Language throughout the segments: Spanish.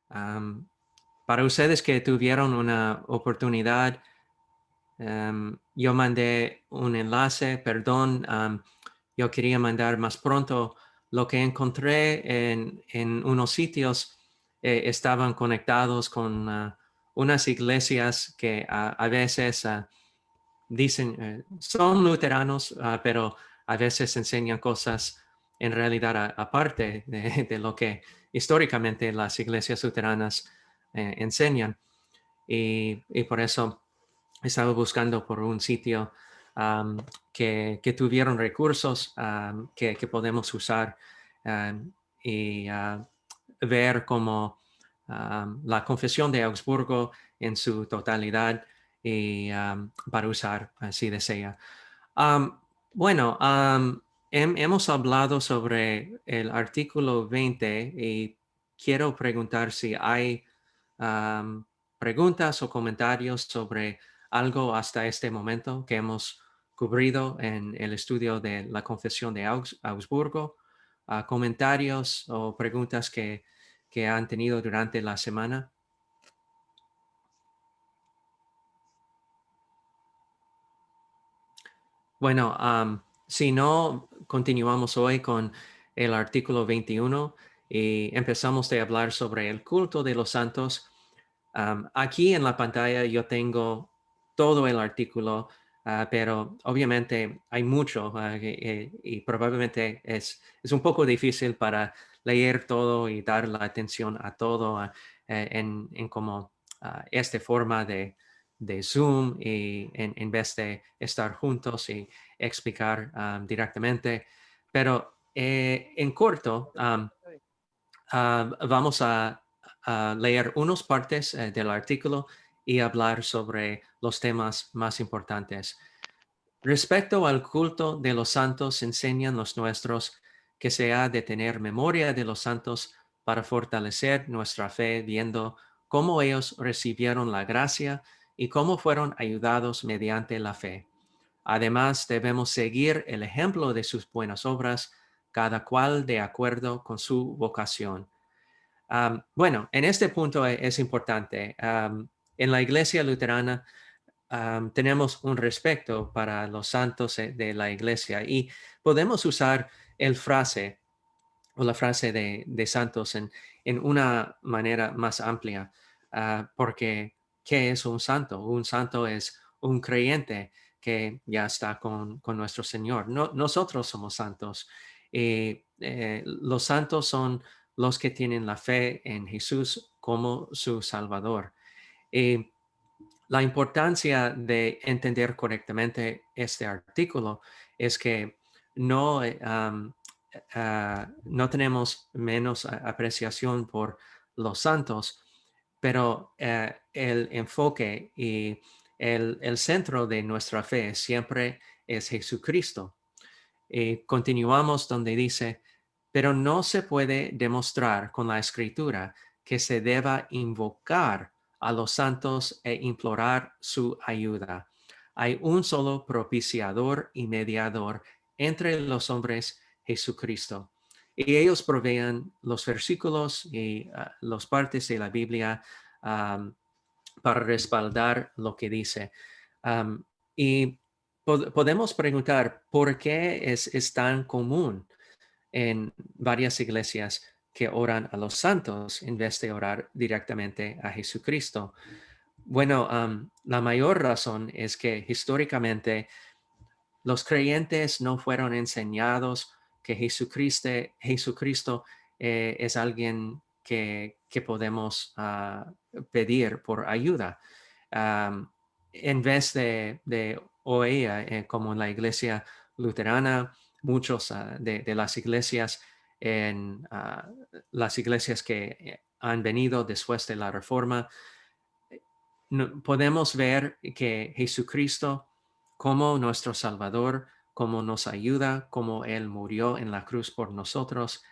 Am, para ustedes que tuvieron una oportunidad, yo mandé un enlace, perdón, yo quería mandar más pronto. Lo que encontré en unos sitios estaban conectados con unas iglesias que a veces dicen, son luteranos, pero a veces enseñan cosas en realidad aparte de lo que históricamente las iglesias luteranas enseñan. Y por eso estaba buscando por un sitio que tuvieron recursos que podemos usar y ver como la Confesión de Augsburgo en su totalidad y para usar si desea. Um, bueno, hemos hablado sobre el artículo 20 y quiero preguntar si hay um, preguntas o comentarios sobre algo hasta este momento que hemos cubrido en el estudio de la Confesión de Augsburgo, comentarios o preguntas que han tenido durante la semana. Bueno, si no, continuamos hoy con el artículo 21 y empezamos a hablar sobre el culto de los santos. Aquí en la pantalla yo tengo todo el artículo, pero obviamente hay mucho y probablemente es un poco difícil para leer todo y dar la atención a todo en como esta forma de Zoom y en vez de estar juntos y explicar directamente. Pero en corto, vamos a leer unas partes del artículo y hablar sobre los temas más importantes. Respecto al culto de los santos, enseñan los nuestros que se ha de tener memoria de los santos para fortalecer nuestra fe, viendo cómo ellos recibieron la gracia y cómo fueron ayudados mediante la fe. Además, debemos seguir el ejemplo de sus buenas obras, cada cual de acuerdo con su vocación. Bueno, en este punto es importante. En la iglesia luterana tenemos un respeto para los santos de la iglesia y podemos usar el frase o la frase de santos en una manera más amplia, porque ¿qué es un santo? Un santo es un creyente que ya está con nuestro Señor. No, nosotros somos santos. Y, los santos son los que tienen la fe en Jesús como su Salvador. Y la importancia de entender correctamente este artículo es que no, no tenemos menos apreciación por los santos, pero el enfoque y el centro de nuestra fe siempre es Jesucristo. Y continuamos donde dice, pero no se puede demostrar con la escritura que se deba invocar a los santos e implorar su ayuda. Hay un solo propiciador y mediador entre los hombres, Jesucristo. Y ellos proveen los versículos y las partes de la Biblia para respaldar lo que dice. Y podemos preguntar por qué es tan común en varias iglesias que oran a los santos en vez de orar directamente a Jesucristo. Bueno, la mayor razón es que históricamente los creyentes no fueron enseñados que Jesucristo es alguien que podemos pedir por ayuda. Um, en vez de hoy, como en la iglesia luterana, muchos de las iglesias en las iglesias que han venido después de la Reforma, podemos ver que Jesucristo como nuestro Salvador, como nos ayuda, como Él murió en la cruz por nosotros.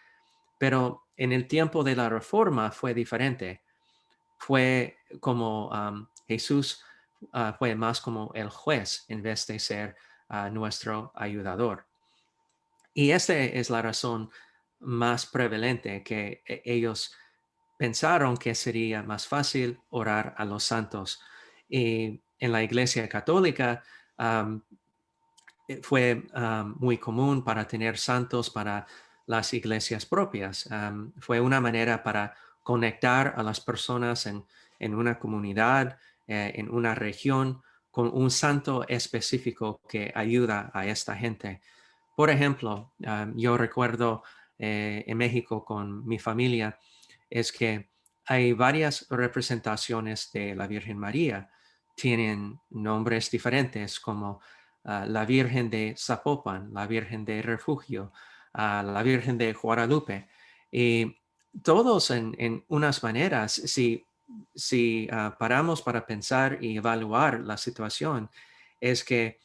Pero en el tiempo de la Reforma fue diferente. Fue como Jesús fue más como el juez en vez de ser nuestro ayudador. Y esa es la razón más prevalente que ellos pensaron que sería más fácil orar a los santos. Y en la Iglesia Católica um, fue muy común para tener santos para las iglesias propias. Fue una manera para conectar a las personas en una comunidad, en una región, con un santo específico que ayuda a esta gente. Por ejemplo, yo recuerdo en México con mi familia, es que hay varias representaciones de la Virgen María. Tienen nombres diferentes como la Virgen de Zapopan, la Virgen de Refugio, la Virgen de Guadalupe. Y todos en unas maneras, si paramos para pensar y evaluar la situación, es que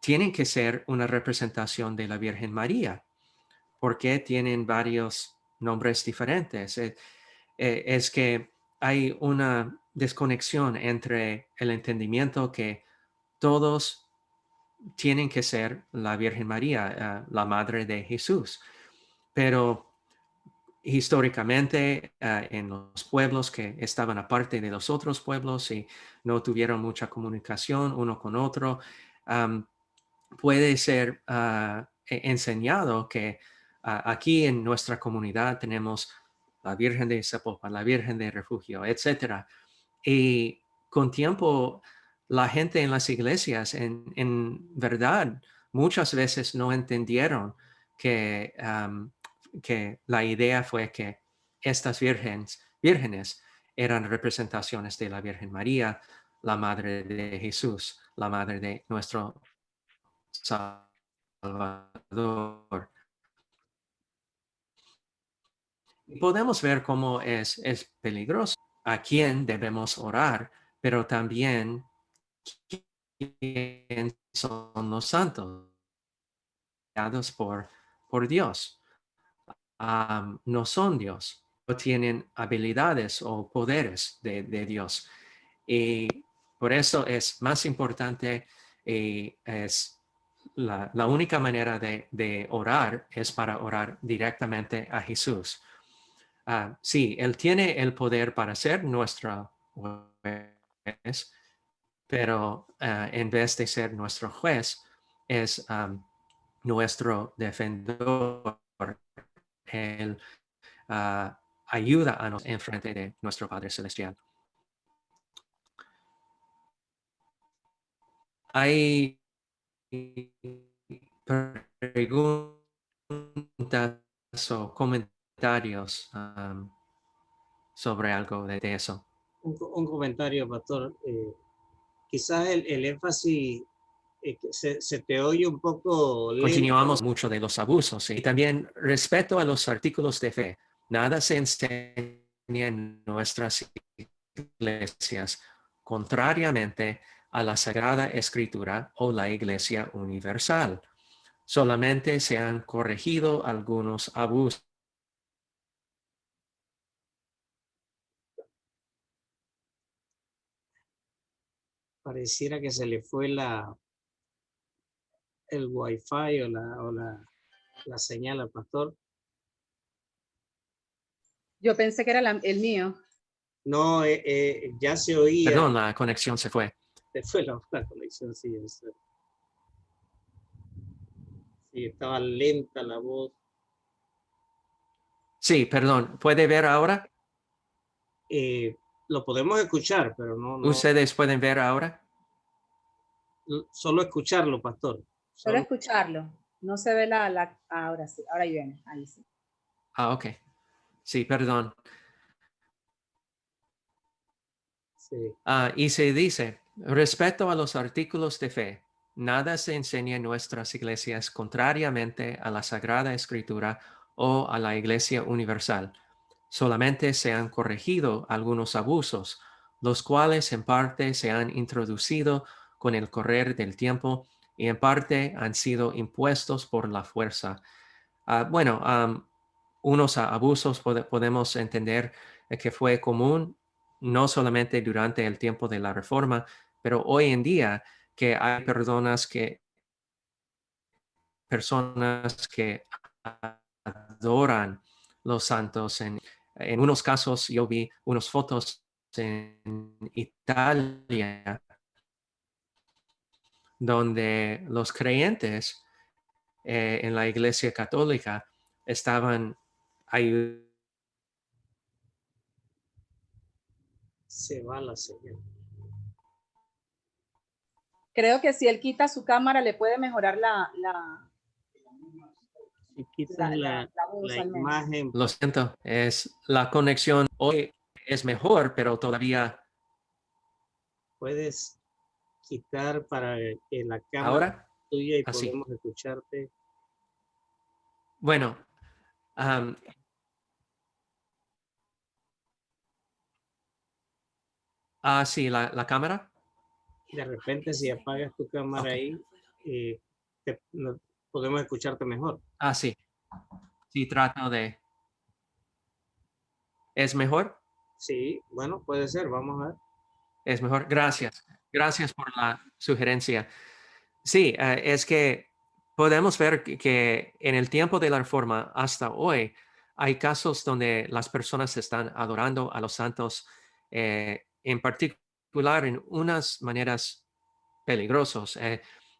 tienen que ser una representación de la Virgen María. ¿Por qué tienen varios nombres diferentes? Es que hay una desconexión entre el entendimiento que todos tienen que ser la Virgen María, la madre de Jesús. Pero históricamente, en los pueblos que estaban aparte de los otros pueblos y no tuvieron mucha comunicación uno con otro, um, puede ser enseñado que aquí en nuestra comunidad tenemos la Virgen de Zapopan, la Virgen de Refugio, etcétera. Y con tiempo, la gente en las iglesias, en verdad, muchas veces no entendieron que la idea fue que estas vírgenes eran representaciones de la Virgen María, la madre de Jesús, la madre de nuestro Salvador. Podemos ver cómo es peligroso, a quién debemos orar, pero también quién son los santos creados por Dios. No son Dios, no tienen habilidades o poderes de Dios. Y por eso es más importante y es la única manera de orar es para orar directamente a Jesús. Sí, Él tiene el poder para ser nuestro juez, pero en vez de ser nuestro juez, es nuestro defensor. Él ayuda a nos en frente de nuestro Padre Celestial. Hay preguntas o comentarios sobre algo de eso. Un comentario, pastor. Quizás el énfasis se te oye un poco Continuamos lento. mucho de los abusos y también respecto a los artículos de fe. Nada se enseña en nuestras iglesias contrariamente a la Sagrada Escritura o la Iglesia Universal. Solamente se han corregido algunos abusos. Pareciera que se le fue el wifi la señal al pastor. Yo pensé que era el mío. No, ya se oía. Perdón, la conexión se fue. Se fue la conexión, sí, sí, estaba lenta la voz. Sí, perdón. ¿Puede ver ahora? Lo podemos escuchar, pero no, ¿Ustedes pueden ver ahora? solo escucharlo, pastor. Solo Solo, escucharlo. No se ve ahora sí, ahora viene, ahí sí. Ok. Sí, perdón. sí. Y se dice, respecto a los artículos de fe, nada se enseña en nuestras iglesias contrariamente a la Sagrada Escritura o a la Iglesia Universal. Solamente se han corregido algunos abusos, los cuales en parte se han introducido con el correr del tiempo y en parte han sido impuestos por la fuerza. Bueno, unos abusos podemos entender que fue común no solamente durante el tiempo de la Reforma, pero hoy en día que hay personas que adoran los santos En unos casos yo vi unas fotos en Italia donde los creyentes en la Iglesia Católica estaban ayudando. Se va la señal. Creo que si él quita su cámara le puede mejorar Si quitas la voz la al menos. imagen, Lo siento, es la conexión hoy es mejor, pero todavía puedes quitar para que la cámara ahora, tuya y así. podemos escucharte. Bueno, sí, la cámara. De repente, si apagas tu cámara Ok. ahí, podemos escucharte mejor. Sí. Sí, trato de. ¿Es mejor? Sí, bueno, puede ser. Vamos a ver. Es mejor. Gracias. Gracias por la sugerencia. Sí, es que podemos ver que en el tiempo de la Reforma hasta hoy hay casos donde las personas están adorando a los santos, en particular en unas maneras peligrosas.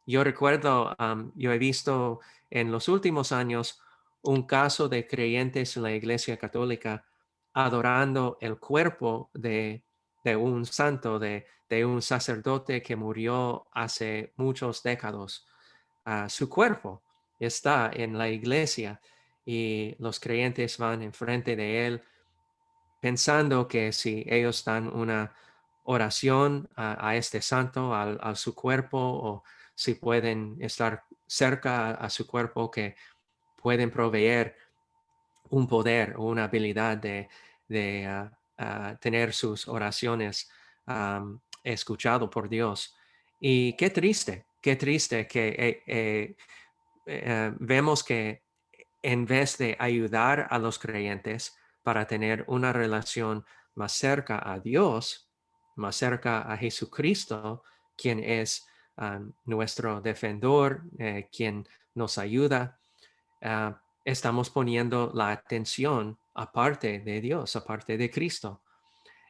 Yo recuerdo, yo he visto en los últimos años un caso de creyentes en la Iglesia Católica adorando el cuerpo de un santo, de un sacerdote que murió hace muchos décadas. Su cuerpo está en la iglesia y los creyentes van enfrente de él pensando que si ellos dan una oración a este santo, a su cuerpo, o si pueden estar cerca a su cuerpo, que pueden proveer un poder o una habilidad de tener sus oraciones escuchado por Dios. Y qué triste que vemos que en vez de ayudar a los creyentes para tener una relación más cerca a Dios, más cerca a Jesucristo, quien es nuestro defensor, quien nos ayuda, estamos poniendo la atención aparte de Dios, aparte de Cristo.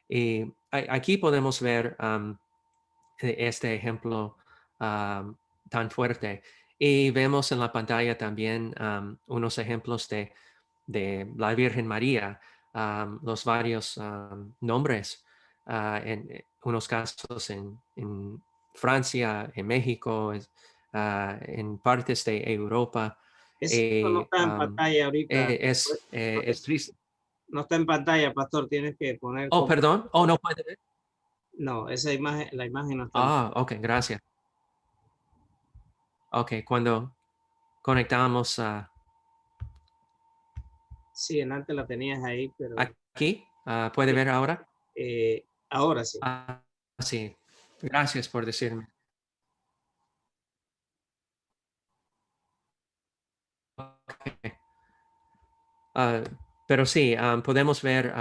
Y aquí podemos ver este ejemplo tan fuerte. Y vemos en la pantalla también unos ejemplos de la Virgen María, los varios nombres, en unos casos en Francia, en México, en partes de Europa. Eso no está en pantalla ahorita. Es triste. No está en pantalla, pastor. Tienes que poner. Oh, perdón. Oh, no puede ver. No, esa imagen, la imagen no está en. Ok, gracias. Ok, cuando conectamos Sí, en antes la tenías ahí, pero aquí, ¿puede ver ahora? ahora sí. Sí, gracias por decirme. Ok. Ah, pero sí, podemos ver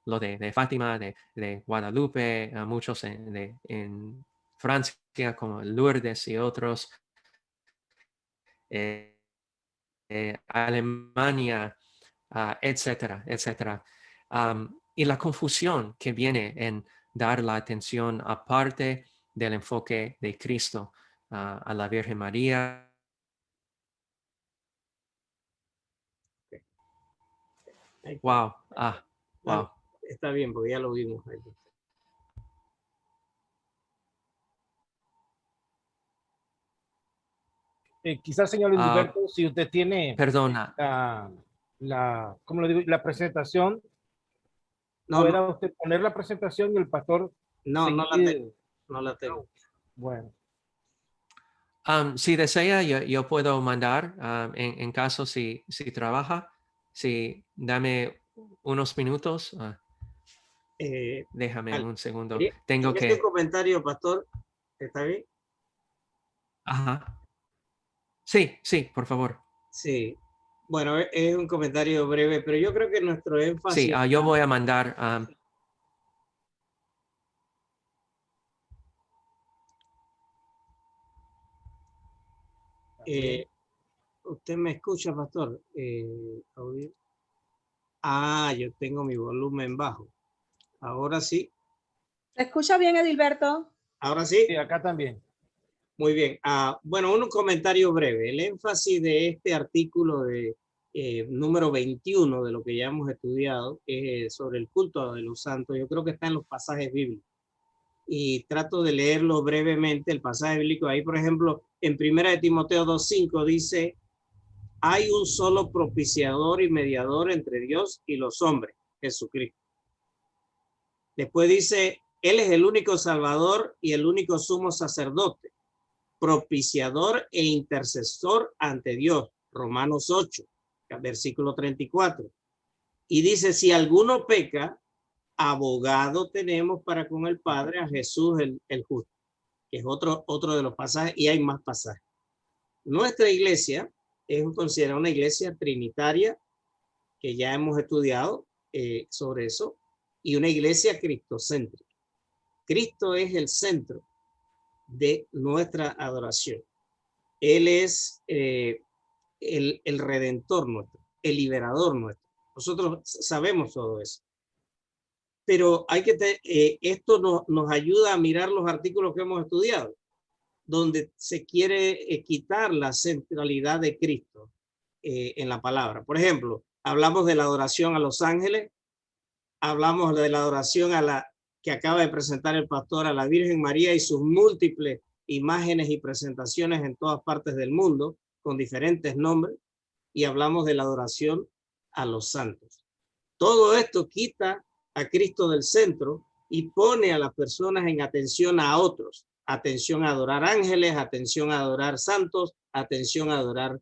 lo de Fátima, de Guadalupe, muchos en Francia, como Lourdes y otros, eh, Alemania, etcétera, etcétera. Y la confusión que viene en dar la atención aparte del enfoque de Cristo, a la Virgen María. Ahí está. Wow, No, wow. está bien, porque ya lo vimos ahí. Quizás, señor Gilberto, si usted tiene Perdona. ¿cómo lo digo? La presentación, No, no, pueda usted poner la presentación y el pastor no, seguir. no la tengo. Bueno, Si desea, yo puedo mandar en caso si trabaja. Si dame unos minutos, déjame Vale. un segundo. Quería Tengo este que. comentario, pastor. ¿Está bien? Ajá. Sí, sí, por favor. Sí. Bueno, es un comentario breve, pero yo creo que nuestro Sí, énfasis yo está, voy a mandar. usted me escucha, pastor. Audio. Ah, yo tengo mi volumen bajo. Ahora sí, ¿Se escucha bien, Edilberto? ahora sí. Sí, acá también. Muy bien. Bueno, un comentario breve. El énfasis de este artículo de número 21 de lo que ya hemos estudiado sobre el culto de los santos. Yo creo que está en los pasajes bíblicos. Y trato de leerlo brevemente, el pasaje bíblico. Ahí, por ejemplo, en 1 de Timoteo 2:5 dice, hay un solo propiciador y mediador entre Dios y los hombres, Jesucristo. Después dice, Él es el único Salvador y el único sumo sacerdote, propiciador e intercesor ante Dios. Romanos 8, versículo 34. Y dice, si alguno peca, abogado tenemos para con el Padre a Jesús el justo, que es otro de los pasajes, y hay más pasajes. Nuestra iglesia es considerada una iglesia trinitaria, que ya hemos estudiado sobre eso, y una iglesia cristocéntrica. Cristo es el centro de nuestra adoración. Él es el redentor nuestro, el liberador nuestro. Nosotros sabemos todo eso. Pero hay que esto nos ayuda a mirar los artículos que hemos estudiado, donde se quiere quitar la centralidad de Cristo en la palabra. Por ejemplo, hablamos de la adoración a los ángeles, hablamos de la adoración a la que acaba de presentar el pastor, a la Virgen María y sus múltiples imágenes y presentaciones en todas partes del mundo con diferentes nombres, y hablamos de la adoración a los santos. Todo esto quita a Cristo del centro y pone a las personas en atención a otros, atención a adorar ángeles, atención a adorar santos, atención a adorar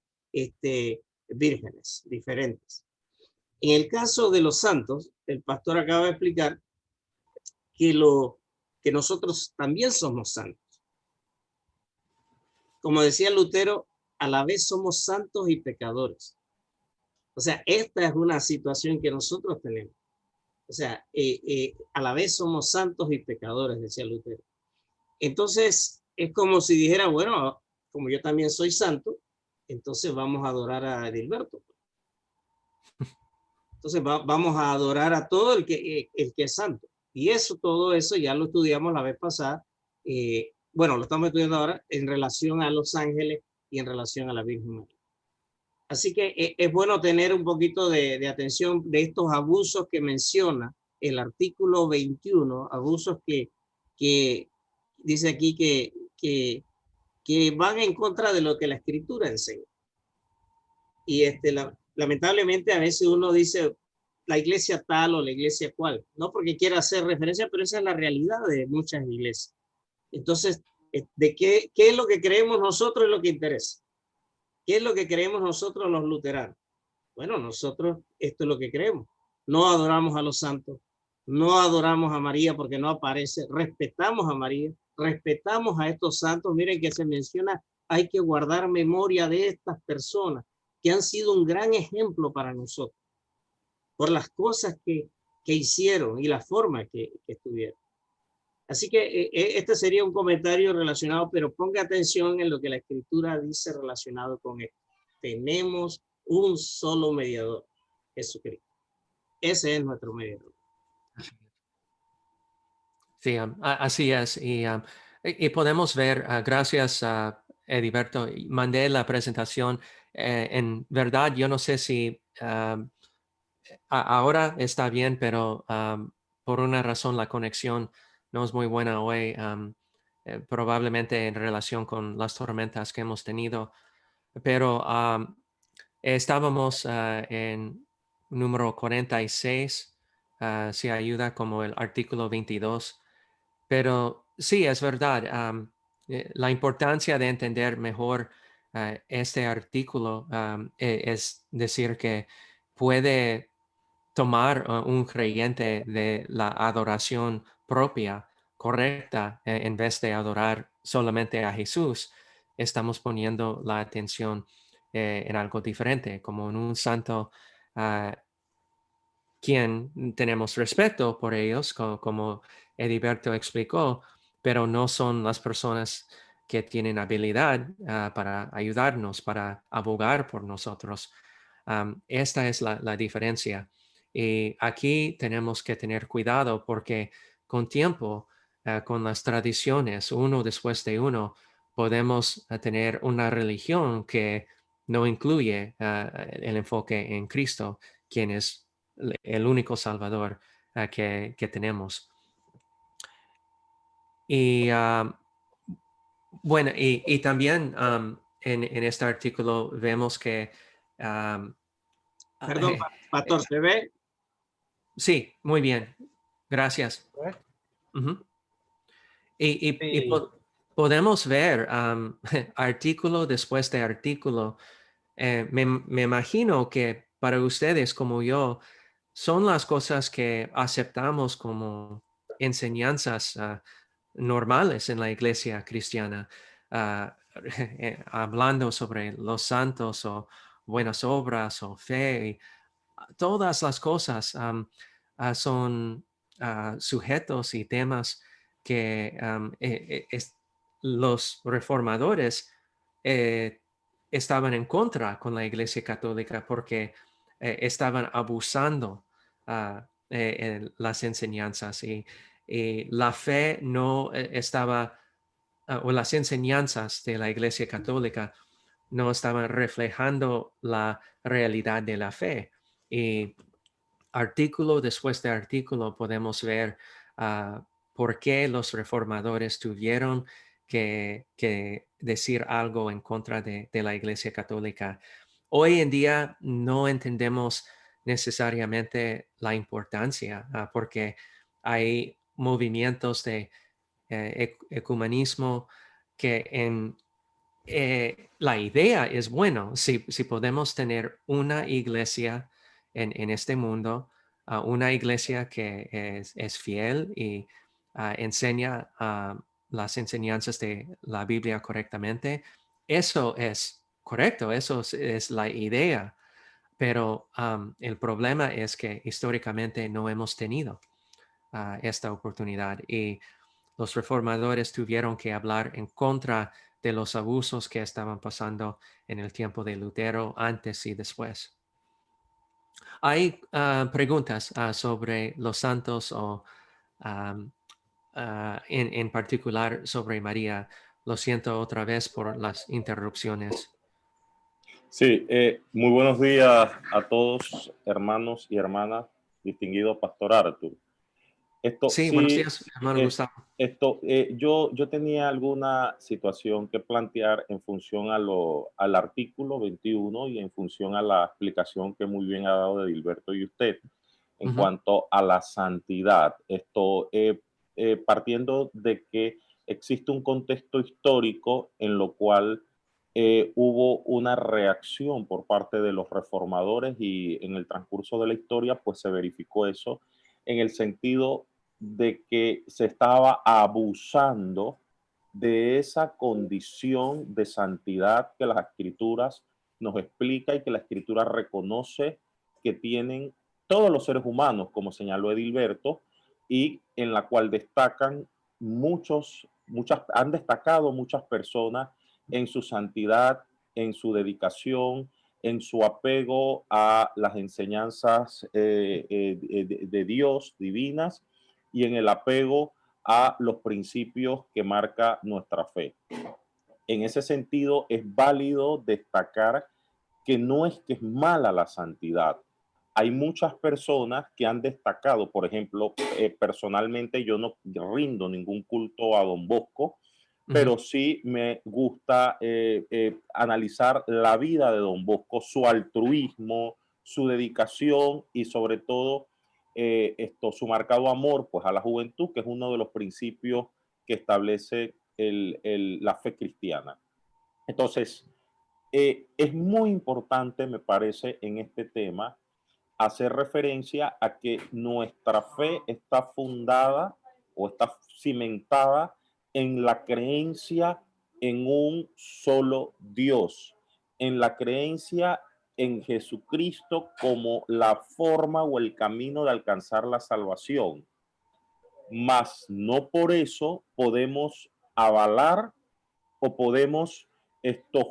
vírgenes diferentes. En el caso de los santos, el pastor acaba de explicar que nosotros también somos santos. Como decía Lutero, a la vez somos santos y pecadores. O sea, esta es una situación que nosotros tenemos. O sea, a la vez somos santos y pecadores, decía Lutero. Entonces, es como si dijera, bueno, como yo también soy santo, entonces vamos a adorar a Edilberto. Entonces vamos a adorar a todo el que es santo. Y todo eso ya lo estudiamos la vez pasada. Bueno, lo estamos estudiando ahora en relación a los ángeles y en relación a la Virgen María. Así que es bueno tener un poquito de atención de estos abusos que menciona el artículo 21, abusos que dice aquí que van en contra de lo que la Escritura enseña. Y lamentablemente a veces uno dice la iglesia tal o la iglesia cual, no porque quiera hacer referencia, pero esa es la realidad de muchas iglesias. Entonces, ¿de qué es lo que creemos nosotros es lo que interesa? ¿Qué es lo que creemos nosotros los luteranos? Bueno, nosotros esto es lo que creemos. No adoramos a los santos, no adoramos a María porque no aparece, respetamos a María, respetamos a estos santos. Miren que se menciona, hay que guardar memoria de estas personas que han sido un gran ejemplo para nosotros por las cosas que hicieron y la forma que estuvieron. Así que este sería un comentario relacionado, pero ponga atención en lo que la Escritura dice relacionado con esto. Tenemos un solo mediador, Jesucristo. Ese es nuestro mediador. Sí, así es. Y podemos ver, gracias a Edilberto, mandé la presentación. En verdad, yo no sé si ahora está bien, pero por una razón la conexión no es muy buena hoy, probablemente en relación con las tormentas que hemos tenido. Pero estábamos en número 46, si ayuda como el artículo 22. Pero sí, es verdad, la importancia de entender mejor este artículo es decir que puede tomar un creyente de la adoración propia correcta en vez de adorar solamente a Jesús. Estamos poniendo la atención en algo diferente, como en un santo quien tenemos respeto por ellos, como Edilberto explicó, pero no son las personas que tienen habilidad para ayudarnos, para abogar por nosotros. Esta es la diferencia. Y aquí tenemos que tener cuidado porque con tiempo, con las tradiciones, uno después de uno, podemos tener una religión que no incluye el enfoque en Cristo, quien es el único Salvador que tenemos. Y bueno, y también en este artículo vemos que... Perdón, pastor, ¿se ve? sí, muy bien. Gracias. ¿Eh? Ujú. Y Sí. podemos ver artículo después de artículo. Me imagino que para ustedes como yo, son las cosas que aceptamos como enseñanzas normales en la iglesia cristiana, hablando sobre los santos o buenas obras o fe. Todas las cosas son sujetos y temas que los reformadores estaban en contra con la Iglesia Católica porque estaban abusando en las enseñanzas y la fe no estaba, o las enseñanzas de la Iglesia Católica no estaban reflejando la realidad de la fe. Y artículo después de artículo podemos ver por qué los reformadores tuvieron que decir algo en contra de la Iglesia Católica. Hoy en día no entendemos necesariamente la importancia porque hay movimientos de ecumenismo que la idea es bueno, si podemos tener una iglesia en este mundo, una iglesia que es fiel y enseña las enseñanzas de la Biblia correctamente, eso es correcto, eso es la idea, pero el problema es que históricamente no hemos tenido esta oportunidad y los reformadores tuvieron que hablar en contra de los abusos que estaban pasando en el tiempo de Lutero, antes y después. Hay preguntas sobre los santos o en particular sobre María. Lo siento otra vez por las interrupciones. Sí, muy buenos días a todos, hermanos y hermanas, distinguido Pastor Arthur. Esto Sí, buenos sí, días, hermano Gustavo. yo tenía alguna situación que plantear en función al artículo 21 y en función a la explicación que muy bien ha dado de Dilberto y usted en cuanto a la santidad. Partiendo de que existe un contexto histórico en lo cual hubo una reacción por parte de los reformadores y en el transcurso de la historia pues se verificó eso en el sentido de que se estaba abusando de esa condición de santidad que las escrituras nos explica y que la escritura reconoce que tienen todos los seres humanos, como señaló Edilberto, y en la cual han destacado muchas personas en su santidad, en su dedicación, en su apego a las enseñanzas de Dios divinas y en el apego a los principios que marca nuestra fe. En ese sentido, es válido destacar que no es que es mala la santidad. Hay muchas personas que han destacado, por ejemplo, personalmente yo no rindo ningún culto a Don Bosco, pero sí me gusta analizar la vida de Don Bosco, su altruismo, su dedicación y sobre todo su marcado amor pues, a la juventud, que es uno de los principios que establece la fe cristiana. Entonces, es muy importante, me parece, en este tema, hacer referencia a que nuestra fe está fundada o está cimentada en la creencia en un solo Dios, en la creencia en Jesucristo como la forma o el camino de alcanzar la salvación. Mas no por eso podemos avalar o podemos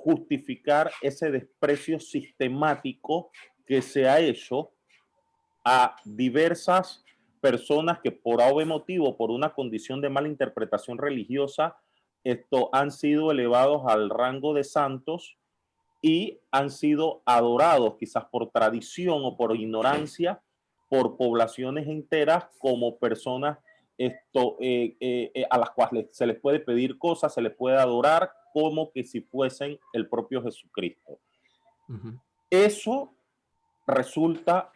justificar ese desprecio sistemático que se ha hecho a diversas personas que por algún motivo, por una condición de mala interpretación religiosa, han sido elevados al rango de santos y han sido adorados quizás por tradición o por ignorancia por poblaciones enteras como personas a las cuales se les puede pedir cosas, se les puede adorar como que si fuesen el propio Jesucristo. Ujú. Eso resulta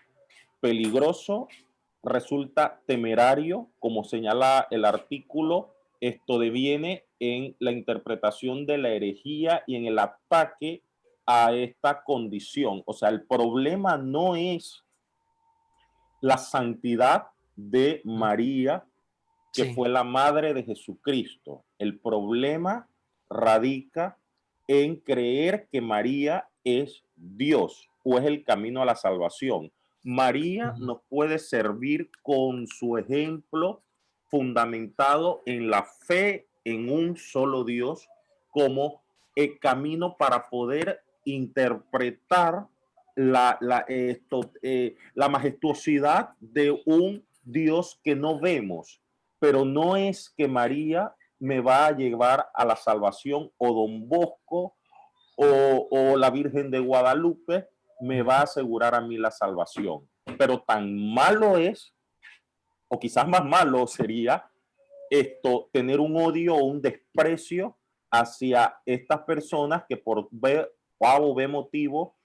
peligroso, resulta temerario, como señala el artículo. Esto deviene en la interpretación de la herejía y en el ataque a esta condición. O sea, el problema no es la santidad de María, que Sí. fue la madre de Jesucristo. El problema radica en creer que María es Dios o es el camino a la salvación. María Ujú. nos puede servir con su ejemplo fundamentado en la fe en un solo Dios como el camino para poder interpretar la majestuosidad de un Dios que no vemos, pero no es que María me va a llevar a la salvación o Don Bosco o la Virgen de Guadalupe me va a asegurar a mí la salvación. Pero tan malo es, o quizás más malo sería tener un odio o un desprecio hacia estas personas que por B o B motivo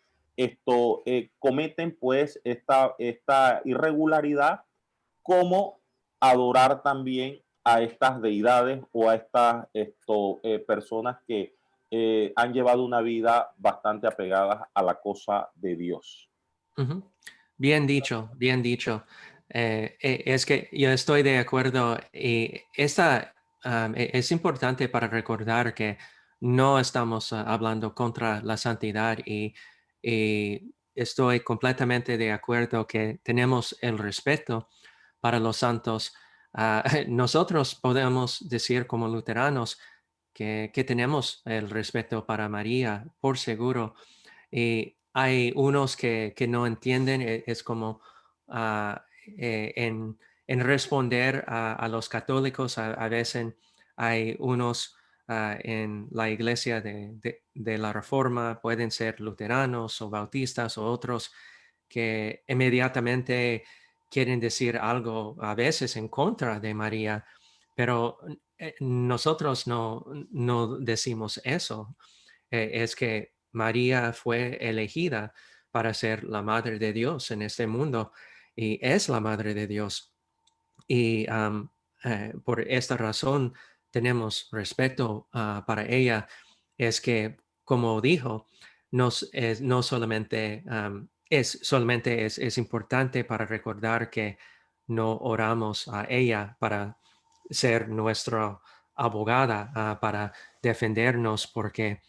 cometen pues esta irregularidad, como adorar también a estas deidades o a estas personas que han llevado una vida bastante apegadas a la cosa de Dios. Ujú. Bien dicho, bien dicho. Es que yo estoy de acuerdo y es importante para recordar que no estamos hablando contra la santidad y estoy completamente de acuerdo que tenemos el respeto para los santos. Nosotros podemos decir como luteranos que tenemos el respeto para María, por seguro. Y hay unos que no entienden, es como ah, en responder a los católicos, a veces hay unos en la iglesia de la Reforma, pueden ser luteranos o bautistas o otros que inmediatamente quieren decir algo a veces en contra de María, pero nosotros no decimos eso. Es que María fue elegida para ser la madre de Dios en este mundo y es la madre de Dios. Y por esta razón tenemos respeto para ella. Es que, como dijo, no solamente es importante para recordar que no oramos a ella para ser nuestra abogada, para defendernos, porque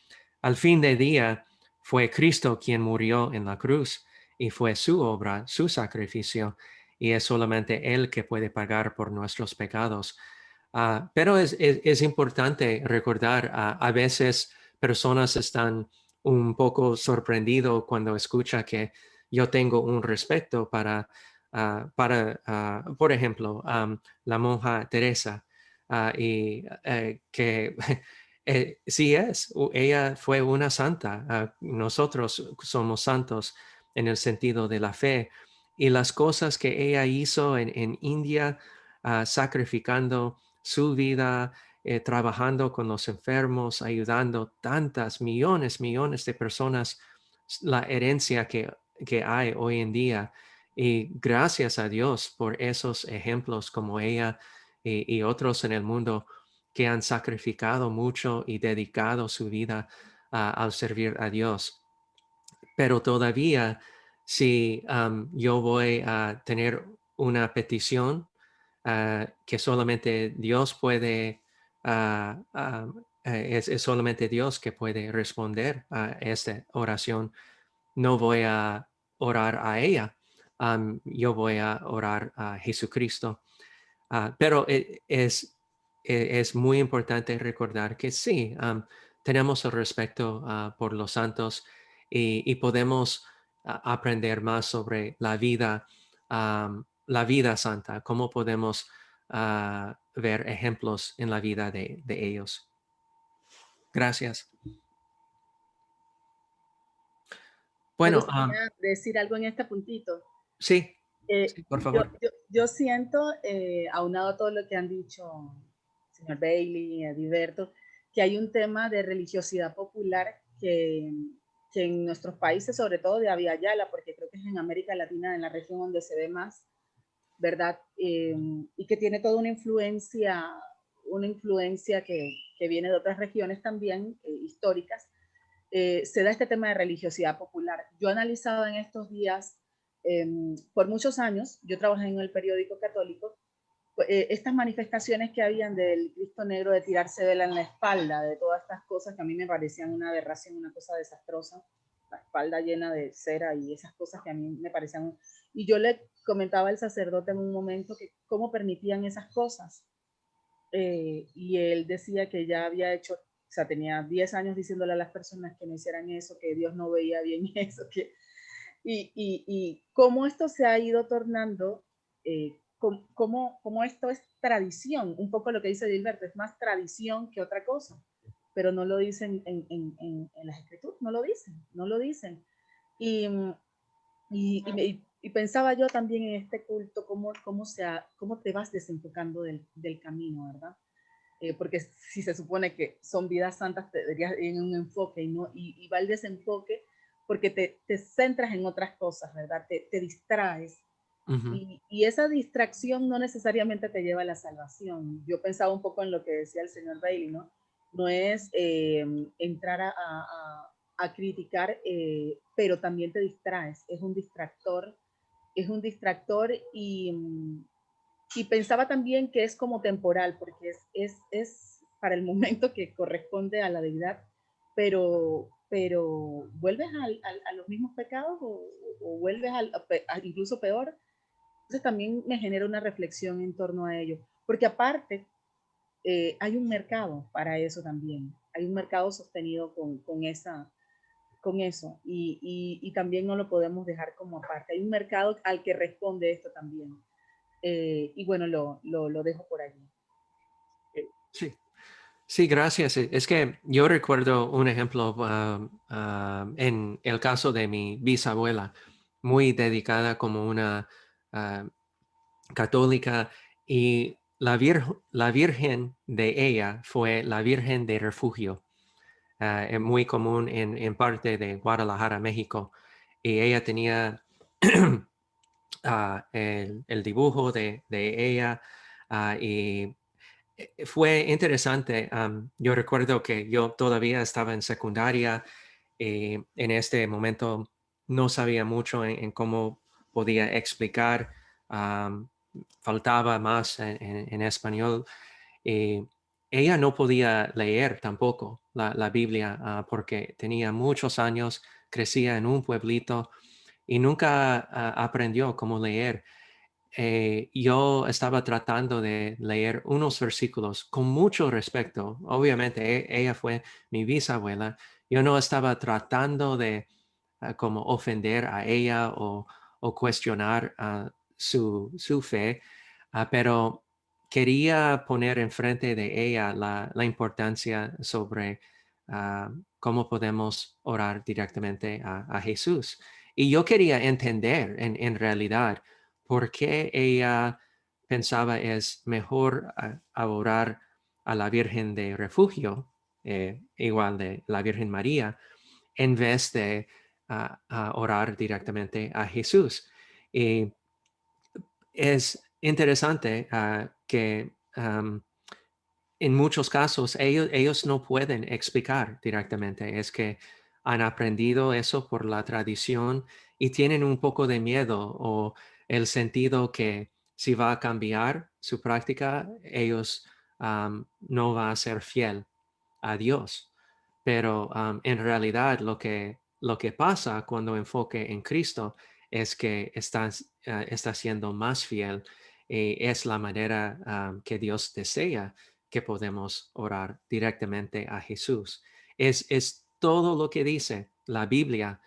al fin de día fue Cristo quien murió en la cruz y fue su obra, su sacrificio, y es solamente Él que puede pagar por nuestros pecados. Pero es importante recordar, a veces personas están un poco sorprendidos cuando escuchan que yo tengo un respeto para por ejemplo, la monja Teresa, y que sí ella fue una santa. Nosotros somos santos en el sentido de la fe. Y las cosas que ella hizo en India, sacrificando su vida, trabajando con los enfermos, ayudando tantas millones de personas, la herencia que hay hoy en día. Y gracias a Dios por esos ejemplos como ella y otros en el mundo que han sacrificado mucho y dedicado su vida al servir a Dios. Pero todavía, si yo voy a tener una petición que solamente Dios puede, es solamente Dios que puede responder a esta oración, no voy a orar a ella, yo voy a orar a Jesucristo. Pero es muy importante recordar que sí, tenemos el respeto por los santos y podemos aprender más sobre la vida la vida santa, cómo podemos ver ejemplos en la vida de ellos. Gracias. Me Bueno, gustaría decir algo en este puntito. sí, Eh, sí, por yo, favor. yo siento, aunado a todo lo que han dicho señor Bailey, Ediberto, que hay un tema de religiosidad popular que en nuestros países, sobre todo de Abya Yala, porque creo que es en América Latina, en la región donde se ve más, ¿verdad? Y que tiene toda una influencia que viene de otras regiones también, históricas. Se da este tema de religiosidad popular. Yo he analizado en estos días, por muchos años, yo trabajé en el periódico católico, estas manifestaciones que habían del Cristo Negro, de tirarse vela en la espalda, de todas estas cosas que a mí me parecían una aberración, una cosa desastrosa, la espalda llena de cera y esas cosas que a mí me parecían. Y yo le comentaba al sacerdote en un momento que cómo permitían esas cosas. Y él decía que ya había hecho, o sea, tenía 10 años diciéndole a las personas que no hicieran eso, que Dios no veía bien eso, y cómo esto se ha ido tornando, cómo esto es tradición, un poco lo que dice Gilberto, es más tradición que otra cosa, pero no lo dicen en las escrituras, no lo dicen. Y, y pensaba yo también en este culto, cómo te vas desenfocando del camino, ¿verdad? Porque si se supone que son vidas santas, te deberías ir en un enfoque y va el desenfoque porque te centras en otras cosas, ¿verdad? Te distraes. Ujú. Y esa distracción no necesariamente te lleva a la salvación. Yo pensaba un poco en lo que decía el señor Bailey, ¿no? No es entrar a criticar, pero también te distraes. Es un distractor y pensaba también que es como temporal, porque es para el momento que corresponde a la deidad, pero ¿vuelves a los mismos pecados o vuelves incluso peor? Entonces también me genera una reflexión en torno a ello, porque aparte hay un mercado para eso también, hay un mercado sostenido con eso y también no lo podemos dejar como aparte, hay un mercado al que responde esto también. Y bueno, lo dejo por allí. Sí. Sí, gracias. Es que yo recuerdo un ejemplo en el caso de mi bisabuela, muy dedicada como una católica, y la virgen de ella fue la Virgen de Refugio, muy común en parte de Guadalajara, México. Y ella tenía el dibujo de ella, y fue interesante. Yo recuerdo que yo todavía estaba en secundaria y en este momento no sabía mucho en cómo podía explicar. am, Faltaba más en español. Y ella no podía leer tampoco la Biblia, porque tenía muchos años, crecía en un pueblito y nunca aprendió cómo leer. Yo estaba tratando de leer unos versículos con mucho respeto. Obviamente, ella fue mi bisabuela. Yo no estaba tratando de como ofender a ella o cuestionar su fe, pero quería poner enfrente de ella la importancia sobre cómo podemos orar directamente a Jesús. Y yo quería entender en realidad por qué ella pensaba es mejor a orar a la Virgen de Refugio, igual de la Virgen María, en vez de a orar directamente a Jesús. Y es interesante que en muchos casos ellos no pueden explicar directamente. Es que han aprendido eso por la tradición y tienen un poco de miedo o el sentido que si va a cambiar su práctica, ellos no van a ser fiel a Dios. Pero en realidad lo que pasa cuando enfoque en Cristo es que está siendo más fiel, y es la manera que Dios desea que podemos orar directamente a Jesús. Es todo lo que dice la Biblia.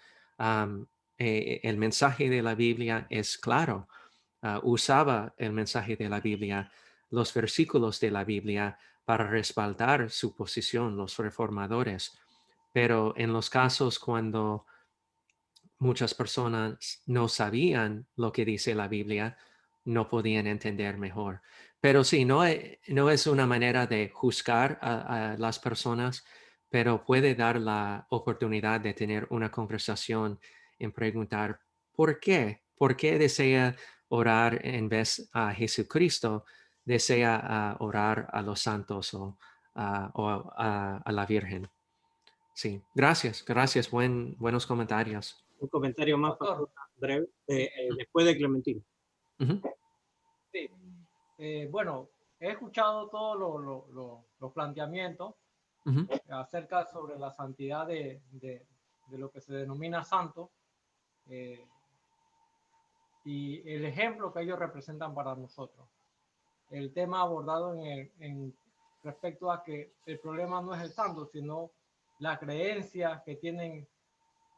El mensaje de la Biblia es claro. usaba el mensaje de la Biblia, los versículos de la Biblia para respaldar su posición, los reformadores. Pero en los casos cuando muchas personas no sabían lo que dice la Biblia, no podían entender mejor. Pero sí, no es una manera de juzgar a las personas, pero puede dar la oportunidad de tener una conversación en preguntar, ¿por qué? ¿Por qué desea orar en vez a Jesucristo? ¿Desea orar a los santos o a la Virgen? Sí, gracias, buenos comentarios. Un comentario más, Pastor. pastor, breve, después de Clementino. Ujú. Sí. Bueno, he escuchado todos los planteamientos Ujú. acerca sobre la santidad de lo que se denomina santo y el ejemplo que ellos representan para nosotros. El tema abordado en respecto a que el problema no es el santo, sino la creencia que tienen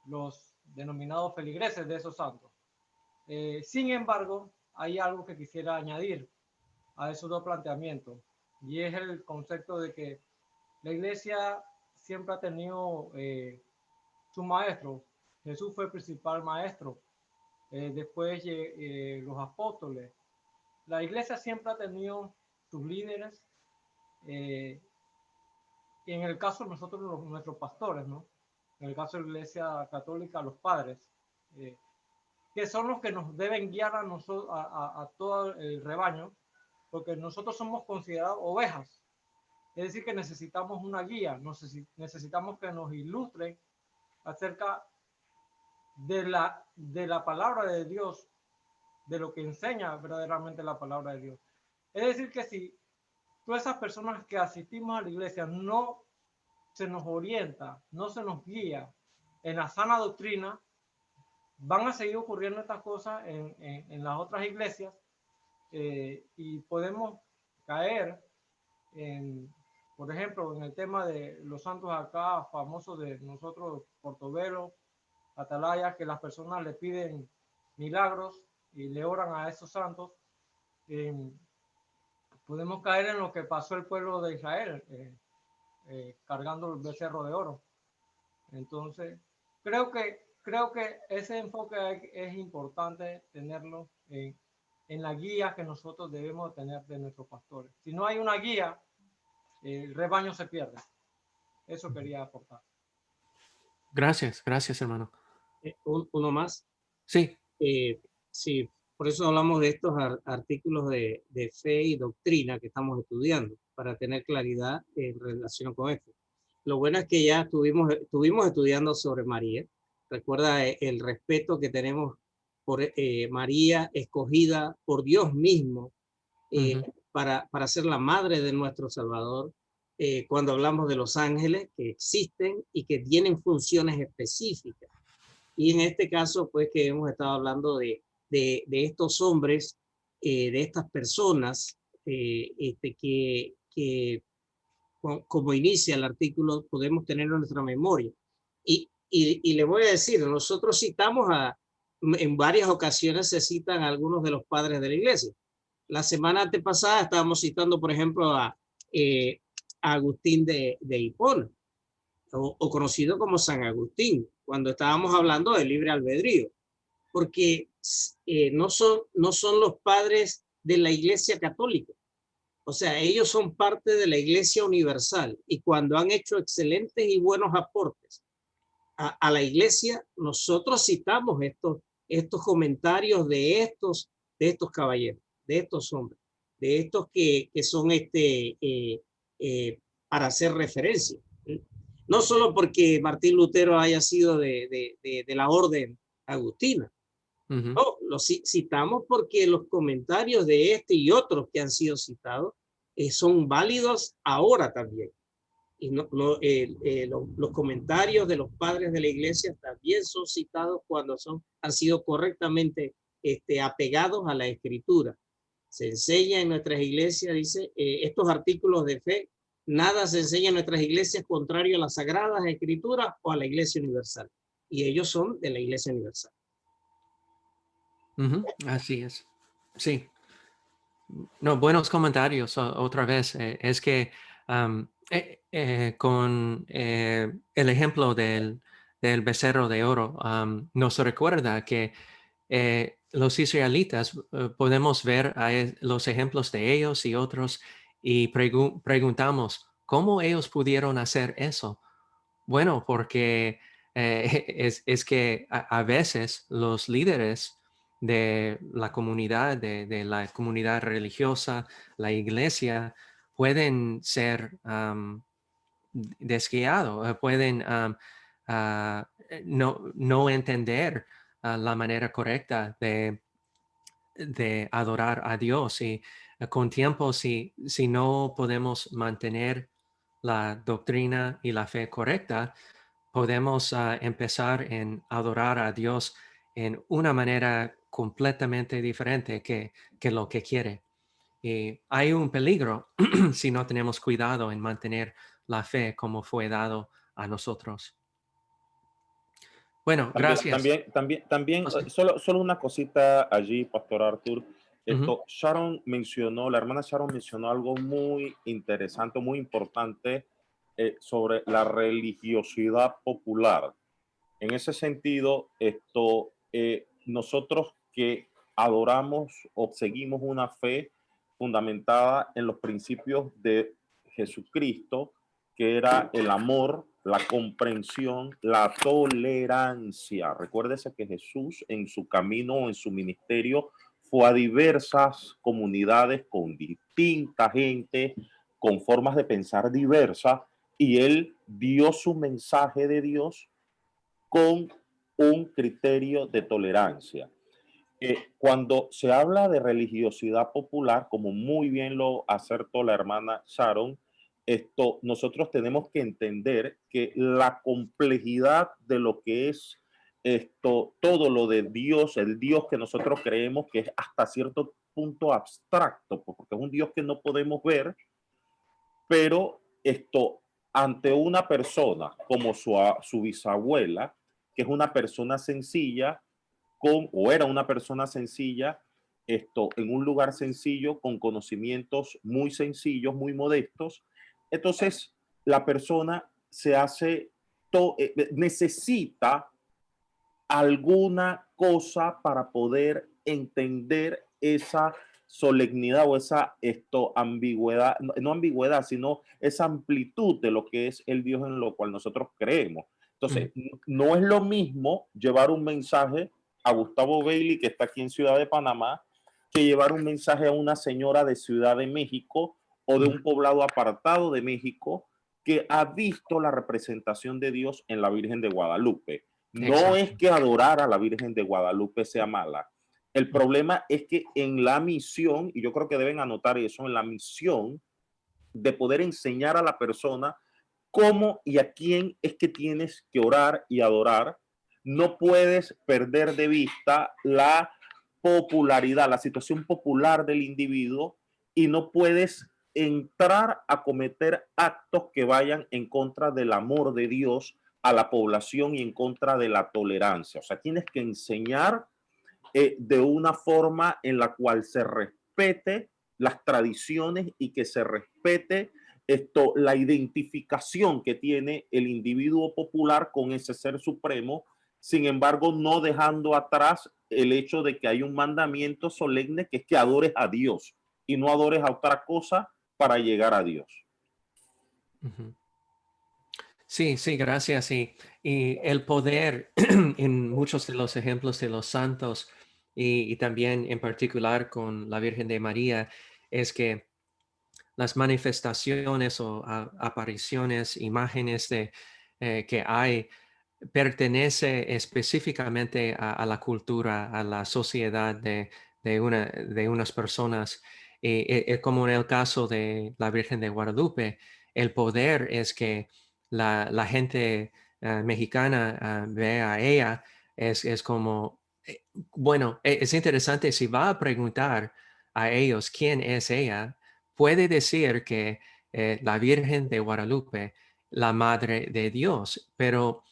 los denominados feligreses de esos santos. Sin embargo, hay algo que quisiera añadir a esos dos planteamientos, y es el concepto de que la iglesia siempre ha tenido su maestro. Jesús fue el principal maestro, después los apóstoles. La iglesia siempre ha tenido sus líderes, y en el caso de nosotros, nuestros pastores, ¿no? En el caso de la iglesia católica, los padres, que son los que nos deben guiar a nosotros, a todo el rebaño, porque nosotros somos considerados ovejas. Es decir, que necesitamos una guía, necesitamos que nos ilustren acerca de la palabra de Dios, de lo que enseña verdaderamente la palabra de Dios. Es decir, que si todas esas personas que asistimos a la iglesia no se nos orienta, no se nos guía en la sana doctrina, van a seguir ocurriendo estas cosas en las otras iglesias, y podemos caer por ejemplo, en el tema de los santos acá famosos de nosotros, Portobelo, Atalaya, que las personas le piden milagros y le oran a esos santos. Podemos caer en lo que pasó el pueblo de Israel, cargando el becerro de oro. Entonces, creo que ese enfoque es importante tenerlo en la guía que nosotros debemos tener de nuestros pastores. Si no hay una guía, el rebaño se pierde. Eso quería aportar. Gracias, hermano. Uno más. Sí. Sí, por eso hablamos de estos artículos de fe y doctrina que estamos estudiando, para tener claridad en relación con esto. Lo bueno es que ya estuvimos estudiando sobre María. Recuerda el respeto que tenemos por María, escogida por Dios mismo para ser la madre de nuestro Salvador. Cuando hablamos de los ángeles que existen y que tienen funciones específicas. Y en este caso, pues que hemos estado hablando de estos hombres, de estas personas, que como inicia el artículo, podemos tener en nuestra memoria. Y le voy a decir, nosotros citamos en varias ocasiones se citan a algunos de los padres de la iglesia. La semana antepasada estábamos citando, por ejemplo, a Agustín de Hipona, o conocido como San Agustín, cuando estábamos hablando del libre albedrío, porque no son los padres de la Iglesia Católica. O sea, ellos son parte de la Iglesia Universal, y cuando han hecho excelentes y buenos aportes a la Iglesia, nosotros citamos estos comentarios de estos caballeros, de estos hombres, de estos que son para hacer referencia. No solo porque Martín Lutero haya sido de la orden agustina. No, los citamos porque los comentarios de este y otros que han sido citados son válidos ahora también. Y los comentarios de los padres de la iglesia también son citados cuando han sido correctamente apegados a la escritura. Se enseña en nuestras iglesias, dice, estos artículos de fe, nada se enseña en nuestras iglesias contrario a las sagradas escrituras o a la iglesia universal. Y ellos son de la iglesia universal. Así es. Sí, no, buenos comentarios otra vez. Es que con el ejemplo del becerro de oro, nos recuerda que los israelitas, podemos ver los ejemplos de ellos y otros y preguntamos, ¿cómo ellos pudieron hacer eso? Bueno, porque es que a veces los líderes de la comunidad, de la comunidad religiosa, la iglesia, pueden ser desguiados, pueden no entender la manera correcta de adorar a Dios. Y con tiempo, si no podemos mantener la doctrina y la fe correcta, podemos empezar en adorar a Dios en una manera completamente diferente que lo que quiere. Y hay un peligro si no tenemos cuidado en mantener la fe como fue dado a nosotros. Bueno, También, gracias. también, José. solo una cosita allí, Pastor Arthur. Ujú. La hermana Sharon mencionó algo muy interesante, muy importante sobre la religiosidad popular. En ese sentido, nosotros que adoramos o seguimos una fe fundamentada en los principios de Jesucristo, que era el amor, la comprensión, la tolerancia. Recuérdese que Jesús en su camino, en su ministerio, fue a diversas comunidades con distinta gente, con formas de pensar diversas, y él dio su mensaje de Dios con un criterio de tolerancia. Cuando se habla de religiosidad popular, como muy bien lo acertó la hermana Sharon, nosotros tenemos que entender que la complejidad de lo que es todo lo de Dios, el Dios que nosotros creemos que es hasta cierto punto abstracto, porque es un Dios que no podemos ver, pero ante una persona como su bisabuela, que es una persona sencilla, o era una persona sencilla, en un lugar sencillo, con conocimientos muy sencillos, muy modestos, entonces la persona necesita alguna cosa para poder entender esa solemnidad o esa ambigüedad, no ambigüedad, sino esa amplitud de lo que es el Dios en lo cual nosotros creemos. Entonces, no es lo mismo llevar un mensaje a Gustavo Bailey, que está aquí en Ciudad de Panamá, que llevar un mensaje a una señora de Ciudad de México o de un poblado apartado de México que ha visto la representación de Dios en la Virgen de Guadalupe. No Exacto. es que adorar a la Virgen de Guadalupe sea mala. El problema es que en la misión, y yo creo que deben anotar eso, en la misión de poder enseñar a la persona cómo y a quién es que tienes que orar y adorar, no puedes perder de vista la popularidad, la situación popular del individuo, y no puedes entrar a cometer actos que vayan en contra del amor de Dios a la población y en contra de la tolerancia. O sea, tienes que enseñar de una forma en la cual se respete las tradiciones y que se respete la identificación que tiene el individuo popular con ese ser supremo, sin embargo, no dejando atrás el hecho de que hay un mandamiento solemne que es que adores a Dios y no adores a otra cosa para llegar a Dios. Sí, sí, gracias. Y el poder en muchos de los ejemplos de los santos y también en particular con la Virgen de María es que las manifestaciones o apariciones, imágenes que hay, pertenece específicamente a la cultura, a la sociedad de unas personas. Como en el caso de la Virgen de Guadalupe, el poder es que la gente mexicana ve a ella, es como, bueno, es interesante si va a preguntar a ellos quién es ella, puede decir que la Virgen de Guadalupe, la Madre de Dios, pero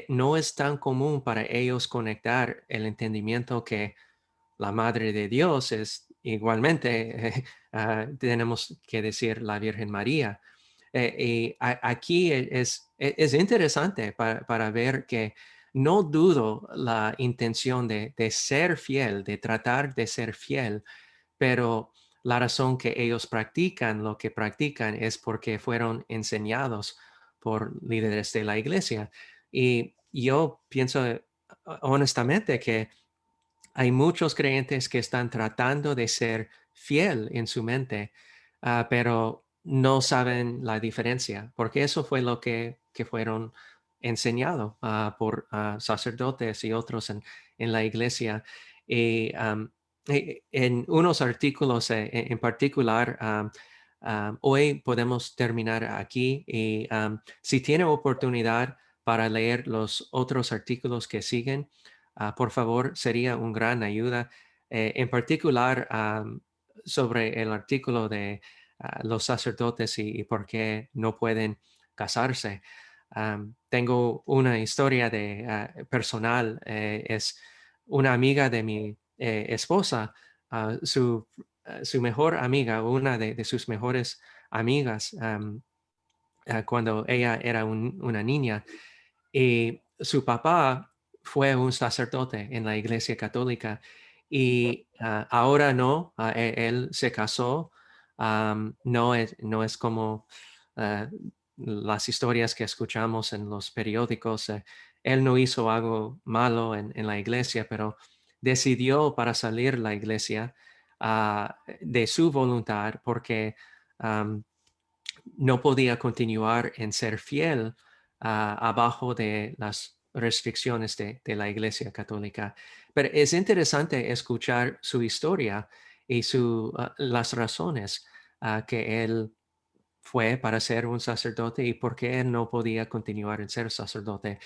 no es tan común para ellos conectar el entendimiento que la Madre de Dios es igualmente, tenemos que decir la Virgen María. Y aquí es interesante para ver que no dudo la intención de ser fiel, de tratar de ser fiel, pero la razón que ellos practican lo que practican es porque fueron enseñados por líderes de la iglesia. Y yo pienso honestamente que hay muchos creyentes que están tratando de ser fiel en su mente, pero no saben la diferencia, porque eso fue lo que fueron enseñados por sacerdotes y otros en la iglesia. Y en unos artículos en particular, hoy podemos terminar aquí y si tiene oportunidad para leer los otros artículos que siguen, por favor, sería una gran ayuda. En particular, sobre el artículo de los sacerdotes y por qué no pueden casarse. Tengo una historia personal. Es una amiga de mi esposa, su mejor amiga, una de sus mejores amigas, cuando ella era una niña. Y su papá fue un sacerdote en la Iglesia Católica y ahora no, él se casó. No es como las historias que escuchamos en los periódicos. Él no hizo algo malo en la iglesia, pero decidió para salir la iglesia de su voluntad porque no podía continuar en ser fiel abajo de las restricciones de la Iglesia Católica. Pero es interesante escuchar su historia y las razones que él fue para ser un sacerdote y por qué él no podía continuar en ser sacerdote.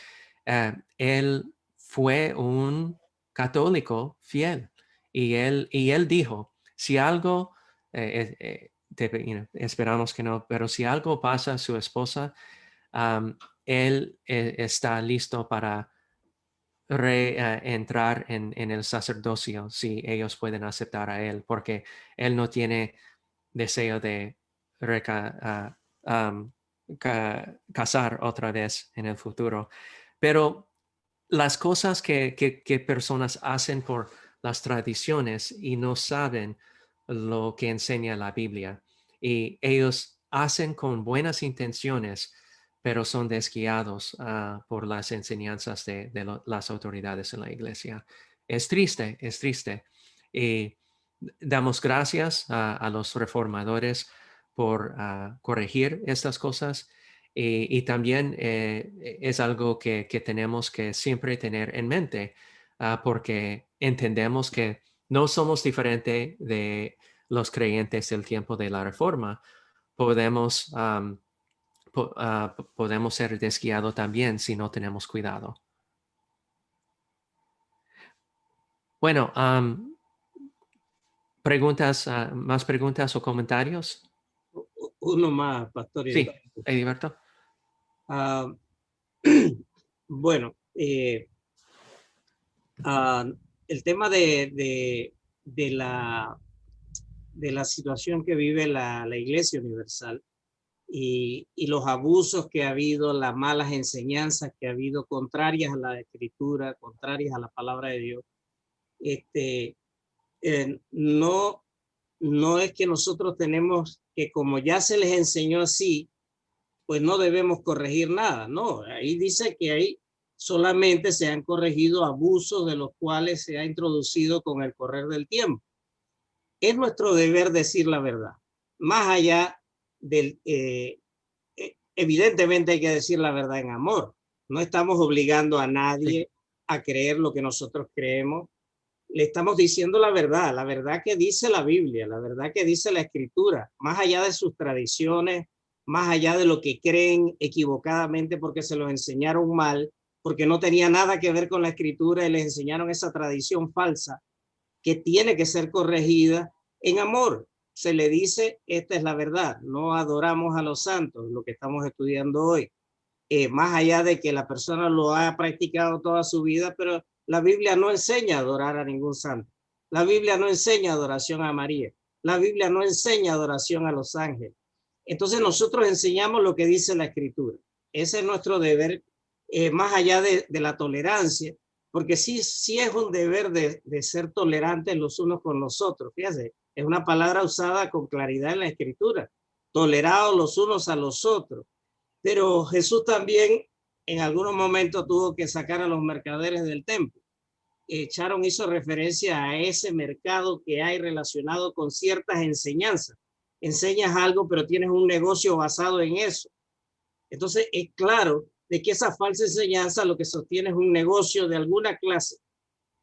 Él fue un católico fiel y él dijo, si algo esperamos que no, pero si algo pasa a su esposa, él está listo para entrar en el sacerdocio si ellos pueden aceptar a él, porque él no tiene deseo de casar otra vez en el futuro. Pero las cosas que personas hacen por las tradiciones y no saben lo que enseña la Biblia. Y ellos hacen con buenas intenciones, pero son desguiados por las enseñanzas de las autoridades en la iglesia. Es triste, es triste. Y damos gracias a los reformadores por corregir estas cosas. Y también es algo que tenemos que siempre tener en mente, porque entendemos que no somos diferentes de los creyentes del tiempo de la Reforma. Podemos, podemos ser desguiados también si no tenemos cuidado. Bueno, ¿más preguntas o comentarios? Uno más, Pastor. Sí, Ediberto. Bueno, el tema de la situación que vive la Iglesia Universal y los abusos que ha habido, las malas enseñanzas que ha habido contrarias a la Escritura, contrarias a la palabra de Dios, no es que nosotros tenemos que, como ya se les enseñó así, pues no debemos corregir nada, no. Ahí dice que ahí solamente se han corregido abusos de los cuales se ha introducido con el correr del tiempo. Es nuestro deber decir la verdad. Más allá del... evidentemente hay que decir la verdad en amor. No estamos obligando a nadie a creer lo que nosotros creemos. Le estamos diciendo la verdad que dice la Biblia, la verdad que dice la Escritura, más allá de sus tradiciones, más allá de lo que creen equivocadamente porque se los enseñaron mal, porque no tenía nada que ver con la Escritura y les enseñaron esa tradición falsa que tiene que ser corregida en amor. Se le dice, esta es la verdad, no adoramos a los santos, lo que estamos estudiando hoy. Más allá de que la persona lo ha practicado toda su vida, pero la Biblia no enseña a adorar a ningún santo. La Biblia no enseña adoración a María. La Biblia no enseña adoración a los ángeles. Entonces nosotros enseñamos lo que dice la Escritura. Ese es nuestro deber, más allá de la tolerancia, porque sí es un deber de ser tolerantes los unos con los otros. Fíjense, es una palabra usada con claridad en la Escritura. Tolerados los unos a los otros. Pero Jesús también en algunos momentos tuvo que sacar a los mercaderes del templo. Sharon hizo referencia a ese mercado que hay relacionado con ciertas enseñanzas. Enseñas algo, pero tienes un negocio basado en eso. Entonces es claro de que esa falsa enseñanza lo que sostiene es un negocio de alguna clase,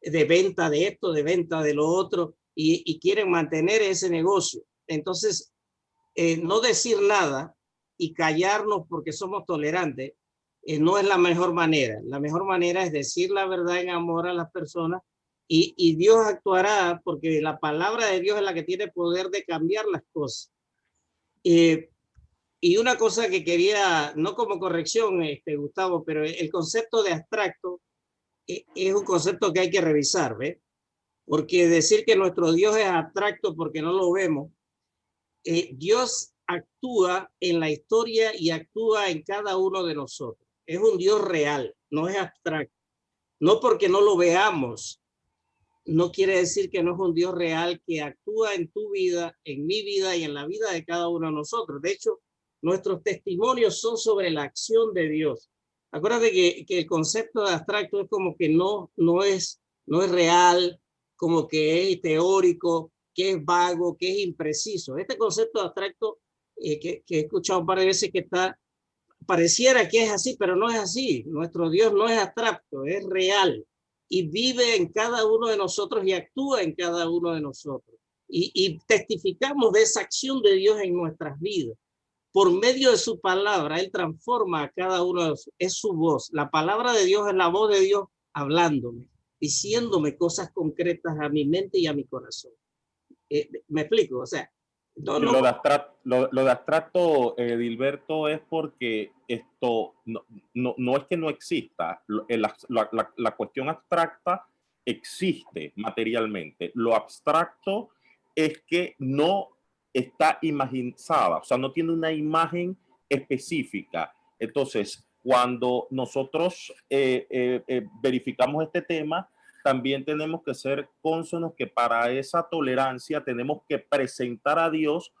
de venta de esto, de venta de lo otro, y quieren mantener ese negocio. Entonces, no decir nada y callarnos porque somos tolerantes no es la mejor manera. La mejor manera es decir la verdad en amor a las personas y Dios actuará porque la palabra de Dios es la que tiene poder de cambiar las cosas. Y una cosa que quería, no como corrección, Gustavo, pero el concepto de abstracto es un concepto que hay que revisar, ¿ves? Porque decir que nuestro Dios es abstracto porque no lo vemos, Dios actúa en la historia y actúa en cada uno de nosotros. Es un Dios real, no es abstracto. No porque no lo veamos, no quiere decir que no es un Dios real que actúa en tu vida, en mi vida y en la vida de cada uno de nosotros. De hecho, nuestros testimonios son sobre la acción de Dios. Acuérdate que el concepto de abstracto es como que no es real, como que es teórico, que es vago, que es impreciso. Este concepto de abstracto que he escuchado un par de veces que pareciera que es así, pero no es así. Nuestro Dios no es abstracto, es real y vive en cada uno de nosotros y actúa en cada uno de nosotros. Y testificamos de esa acción de Dios en nuestras vidas. Por medio de su palabra, Él transforma a cada uno de nosotros. Es su voz. La palabra de Dios es la voz de Dios hablándome, diciéndome cosas concretas a mi mente y a mi corazón. ¿Me explico? O sea, lo de abstracto, Dilberto, es porque esto no es que no exista. La cuestión abstracta existe materialmente. Lo abstracto es que no está imaginada, o sea, no tiene una imagen específica. Entonces, cuando nosotros verificamos este tema, también tenemos que ser cónsonos que para esa tolerancia tenemos que presentar a Dios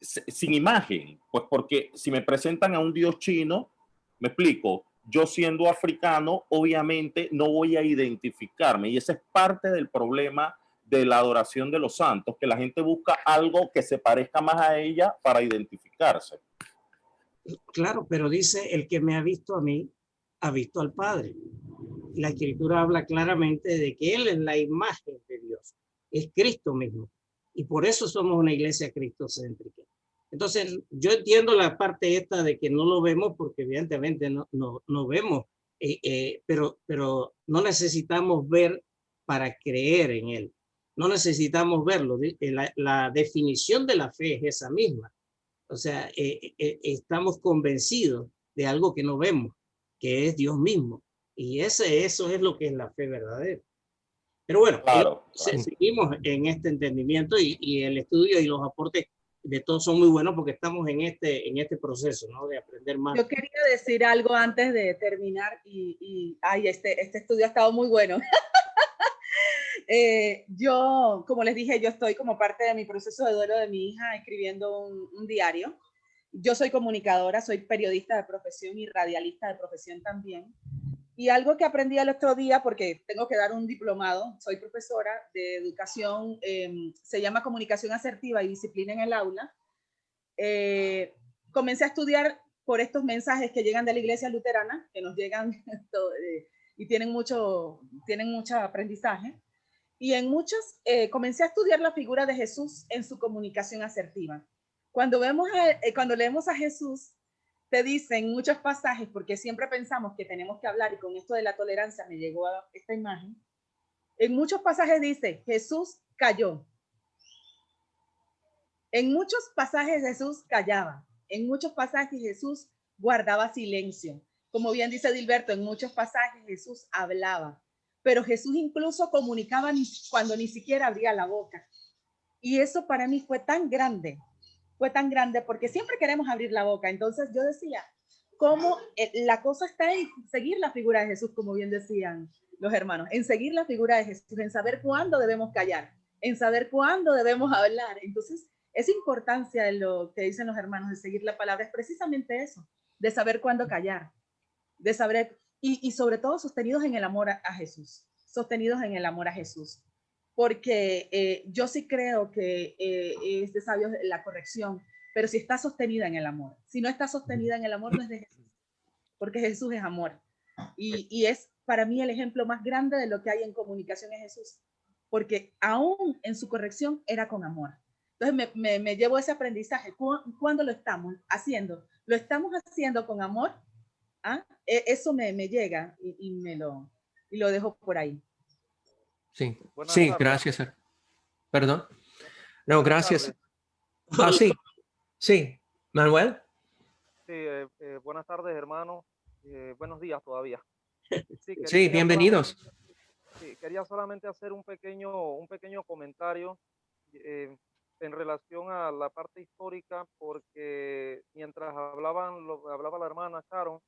sin imagen, pues porque si me presentan a un Dios chino, me explico, yo siendo africano, obviamente no voy a identificarme y ese es parte del problema de la adoración de los santos, que la gente busca algo que se parezca más a ella para identificarse. Claro, pero dice, el que me ha visto a mí, ha visto al Padre. La Escritura habla claramente de que Él es la imagen de Dios, es Cristo mismo. Y por eso somos una iglesia cristocéntrica. Entonces, yo entiendo la parte esta de que no lo vemos, porque evidentemente no vemos, pero no necesitamos ver para creer en Él. No necesitamos verlo. La definición de la fe es esa misma. O sea, estamos convencidos de algo que no vemos, que es Dios mismo. Y eso es lo que es la fe verdadera. Pero bueno, claro. seguimos en este entendimiento y el estudio y los aportes de todos son muy buenos porque estamos en este proceso, ¿no? De aprender más. Yo quería decir algo antes de terminar ay, este estudio ha estado muy bueno. Yo, como les dije, yo estoy como parte de mi proceso de duelo de mi hija escribiendo un diario. Yo soy comunicadora, soy periodista de profesión y radialista de profesión también. Y algo que aprendí el otro día, porque tengo que dar un diplomado, soy profesora de educación, se llama Comunicación Asertiva y Disciplina en el Aula. Comencé a estudiar por estos mensajes que llegan de la Iglesia Luterana, que nos llegan y tienen mucho aprendizaje. Y en muchos, comencé a estudiar la figura de Jesús en su comunicación asertiva. Cuando leemos a Jesús, te dicen muchos pasajes, porque siempre pensamos que tenemos que hablar, y con esto de la tolerancia me llegó a esta imagen. En muchos pasajes dice, Jesús calló. En muchos pasajes Jesús callaba. En muchos pasajes Jesús guardaba silencio. Como bien dice Dilberto, en muchos pasajes Jesús hablaba. pero Jesús incluso comunicaba cuando ni siquiera abría la boca. Y eso para mí fue tan grande porque siempre queremos abrir la boca. Entonces yo decía, ¿cómo la cosa está en seguir la figura de Jesús, como bien decían los hermanos, en seguir la figura de Jesús, en saber cuándo debemos callar, en saber cuándo debemos hablar? Entonces, esa importancia de lo que dicen los hermanos de seguir la palabra es precisamente eso, de saber cuándo callar, de saber, y sobre todo sostenidos en el amor a Jesús, sostenidos en el amor a Jesús. Porque yo sí creo que es de sabios la corrección, pero si está sostenida en el amor. Si no está sostenida en el amor, no es de Jesús, porque Jesús es amor. Y es para mí el ejemplo más grande de lo que hay en comunicación es Jesús, porque aún en su corrección era con amor. Entonces me llevo ese aprendizaje. ¿Cuándo lo estamos haciendo? ¿Lo estamos haciendo con amor? ¿Ah? Eso me llega y lo dejo por ahí. Sí, Buenas sí, tardes. gracias. Perdón. No, Buenas gracias. tardes. Sí, sí. Manuel. Sí, buenas tardes, hermano. Buenos días todavía. Sí, bienvenidos. Quería solamente hacer un pequeño comentario en relación a la parte histórica, porque mientras hablaba la hermana Sharon,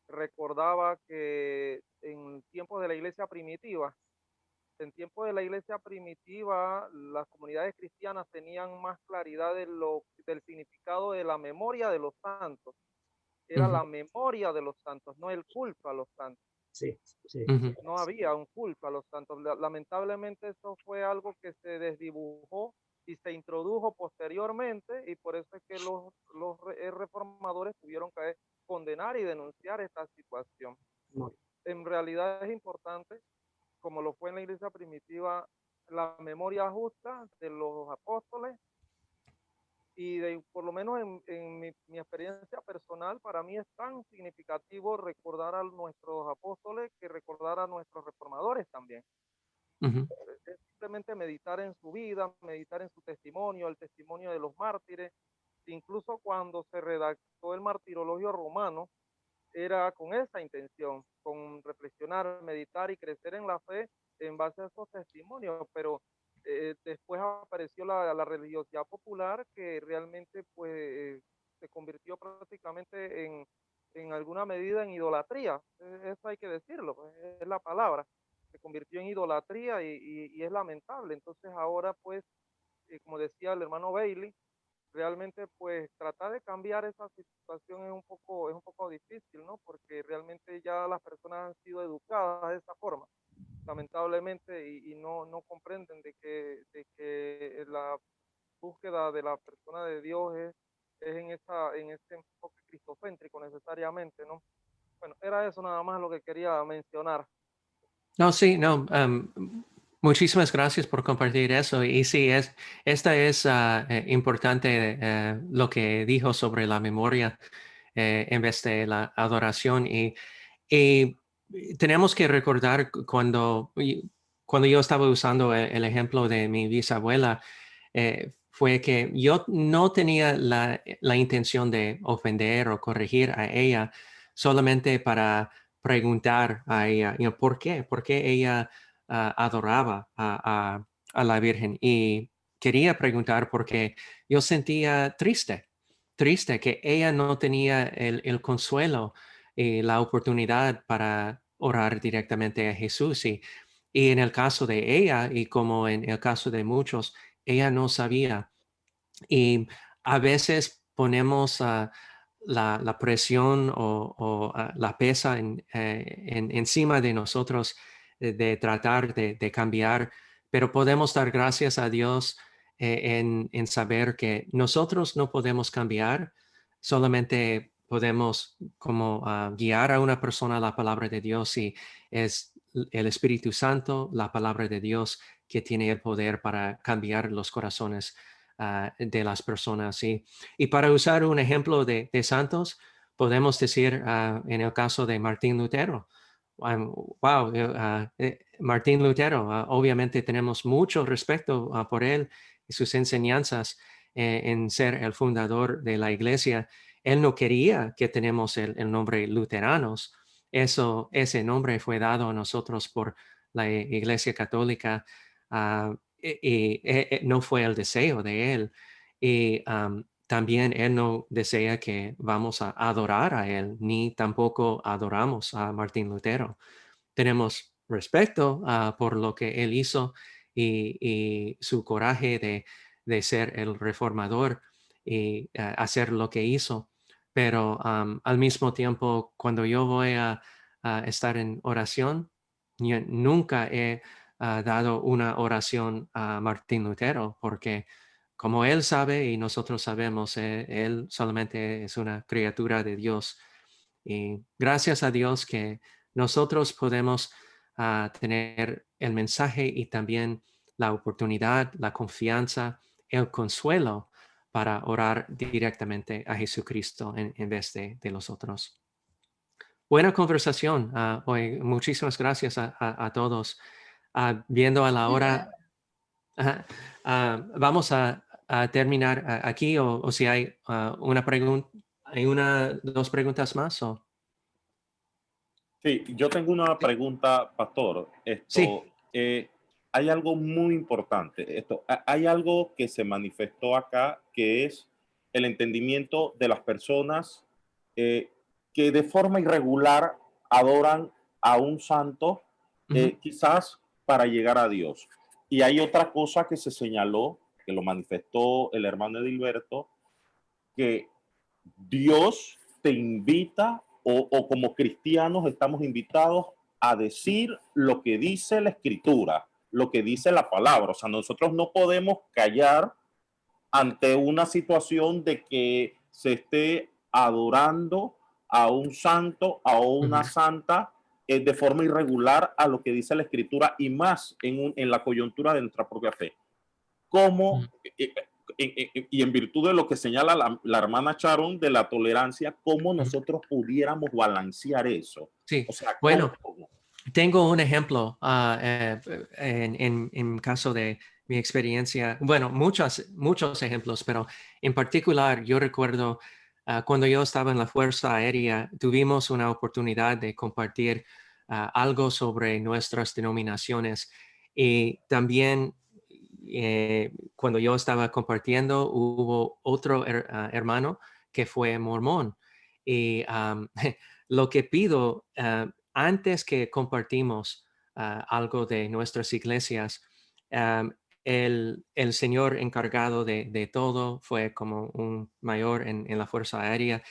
recordaba que en tiempos de la iglesia primitiva, las comunidades cristianas tenían más claridad del significado de la memoria de los santos. Era la memoria de los santos, no el culto a los santos. Sí, sí. No había un culto a los santos. Lamentablemente eso fue algo que se desdibujó y se introdujo posteriormente, y por eso es que los reformadores tuvieron que condenar y denunciar esta situación. No. En realidad es importante, como lo fue en la iglesia primitiva, la memoria justa de los apóstoles, y por lo menos en mi experiencia personal, para mí es tan significativo recordar a nuestros apóstoles que recordar a nuestros reformadores también. Es simplemente meditar en su vida, meditar en su testimonio, el testimonio de los mártires. Incluso cuando se redactó el martirologio romano, era con esa intención, con reflexionar, meditar y crecer en la fe en base a esos testimonios, pero después apareció la religiosidad popular, que realmente pues se convirtió prácticamente en alguna medida en idolatría. Eso hay que decirlo, pues, es la palabra. Se convirtió en idolatría y es lamentable. Entonces ahora pues, como decía el hermano Bailey, realmente pues tratar de cambiar esa situación es un poco difícil, ¿no? Porque realmente ya las personas han sido educadas de esa forma, lamentablemente, y no comprenden de que la búsqueda de la persona de Dios es en ese enfoque cristocéntrico necesariamente, ¿no? Bueno, era eso nada más lo que quería mencionar. No, sí, no. Muchísimas gracias por compartir eso. Y sí, esta es importante lo que dijo sobre la memoria en vez de la adoración. Y tenemos que recordar cuando yo estaba usando el ejemplo de mi bisabuela, fue que yo no tenía la intención de ofender o corregir a ella solamente para preguntar a ella, ¿por qué? ¿Por qué ella adoraba a la Virgen? Y quería preguntar porque yo sentía triste que ella no tenía el consuelo y la oportunidad para orar directamente a Jesús. Y en el caso de ella, y como en el caso de muchos, ella no sabía. Y a veces ponemos la presión o la pesa encima de nosotros de tratar de cambiar, pero podemos dar gracias a Dios en saber que nosotros no podemos cambiar, solamente podemos como guiar a una persona a la palabra de Dios, y es el Espíritu Santo, la palabra de Dios, que tiene el poder para cambiar los corazones de las personas. Y para usar un ejemplo de santos, podemos decir en el caso de Martín Lutero. Martín Lutero, obviamente tenemos mucho respeto por él y sus enseñanzas en ser el fundador de la iglesia. Él no quería que tenemos el nombre luteranos, ese nombre fue dado a nosotros por la Iglesia Católica, y no fue el deseo de él. Y también él no desea que vamos a adorar a él, ni tampoco adoramos a Martín Lutero. Tenemos respeto por lo que él hizo y su coraje de ser el reformador y hacer lo que hizo. Pero al mismo tiempo, cuando yo voy a estar en oración, yo nunca he dado una oración a Martín Lutero, porque como él sabe y nosotros sabemos, él solamente es una criatura de Dios. Y gracias a Dios que nosotros podemos tener el mensaje y también la oportunidad, la confianza, el consuelo para orar directamente a Jesucristo en vez de los otros. Buena conversación hoy. Muchísimas gracias a todos. Viendo a la hora, vamos a terminar aquí o si hay una pregunta, hay dos preguntas más. Sí, yo tengo una pregunta, pastor. Sí. Hay algo muy importante. Hay algo que se manifestó acá, que es el entendimiento de las personas que de forma irregular adoran a un santo, quizás para llegar a Dios. Y hay otra cosa que se señaló, que lo manifestó el hermano Edilberto, que Dios te invita o como cristianos estamos invitados a decir lo que dice la escritura, lo que dice la palabra. O sea, nosotros no podemos callar ante una situación de que se esté adorando a un santo, a una santa, de forma irregular a lo que dice la escritura y más en la coyuntura de nuestra propia fe. ¿Cómo? Y en virtud de lo que señala la hermana Sharon de la tolerancia, ¿cómo nosotros pudiéramos balancear eso? Sí, o sea, bueno, ¿cómo? Tengo un ejemplo en caso de mi experiencia. Bueno, muchos ejemplos, pero en particular yo recuerdo cuando yo estaba en la Fuerza Aérea, tuvimos una oportunidad de compartir algo sobre nuestras denominaciones y también cuando yo estaba compartiendo hubo otro hermano que fue mormón y lo que pido antes que compartimos algo de nuestras iglesias, el señor encargado de todo fue como un mayor en la Fuerza Aérea.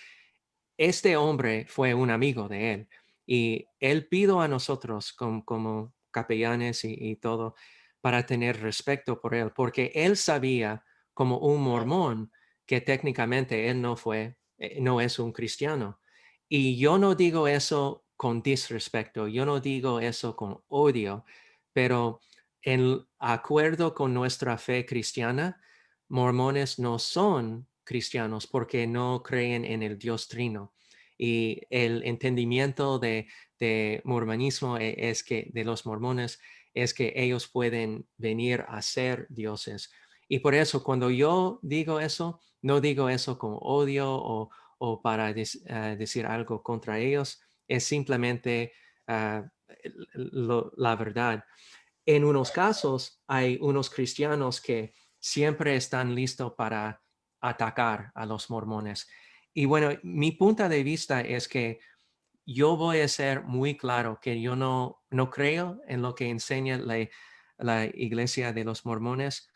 Este hombre fue un amigo de él y él pidió a nosotros como capellanes y todo para tener respeto por él, porque él sabía como un mormón que técnicamente él no es un cristiano. Y yo no digo eso con disrespecto, yo no digo eso con odio, pero en acuerdo con nuestra fe cristiana, mormones no son cristianos porque no creen en el Dios Trino. Y el entendimiento de mormonismo es que de los mormones es que ellos pueden venir a ser dioses. Y por eso cuando yo digo eso, no digo eso con odio o para decir algo contra ellos, es simplemente la verdad. En unos casos hay unos cristianos que siempre están listos para atacar a los mormones. Y bueno, mi punto de vista es que yo voy a ser muy claro que yo no creo en lo que enseña la iglesia de los mormones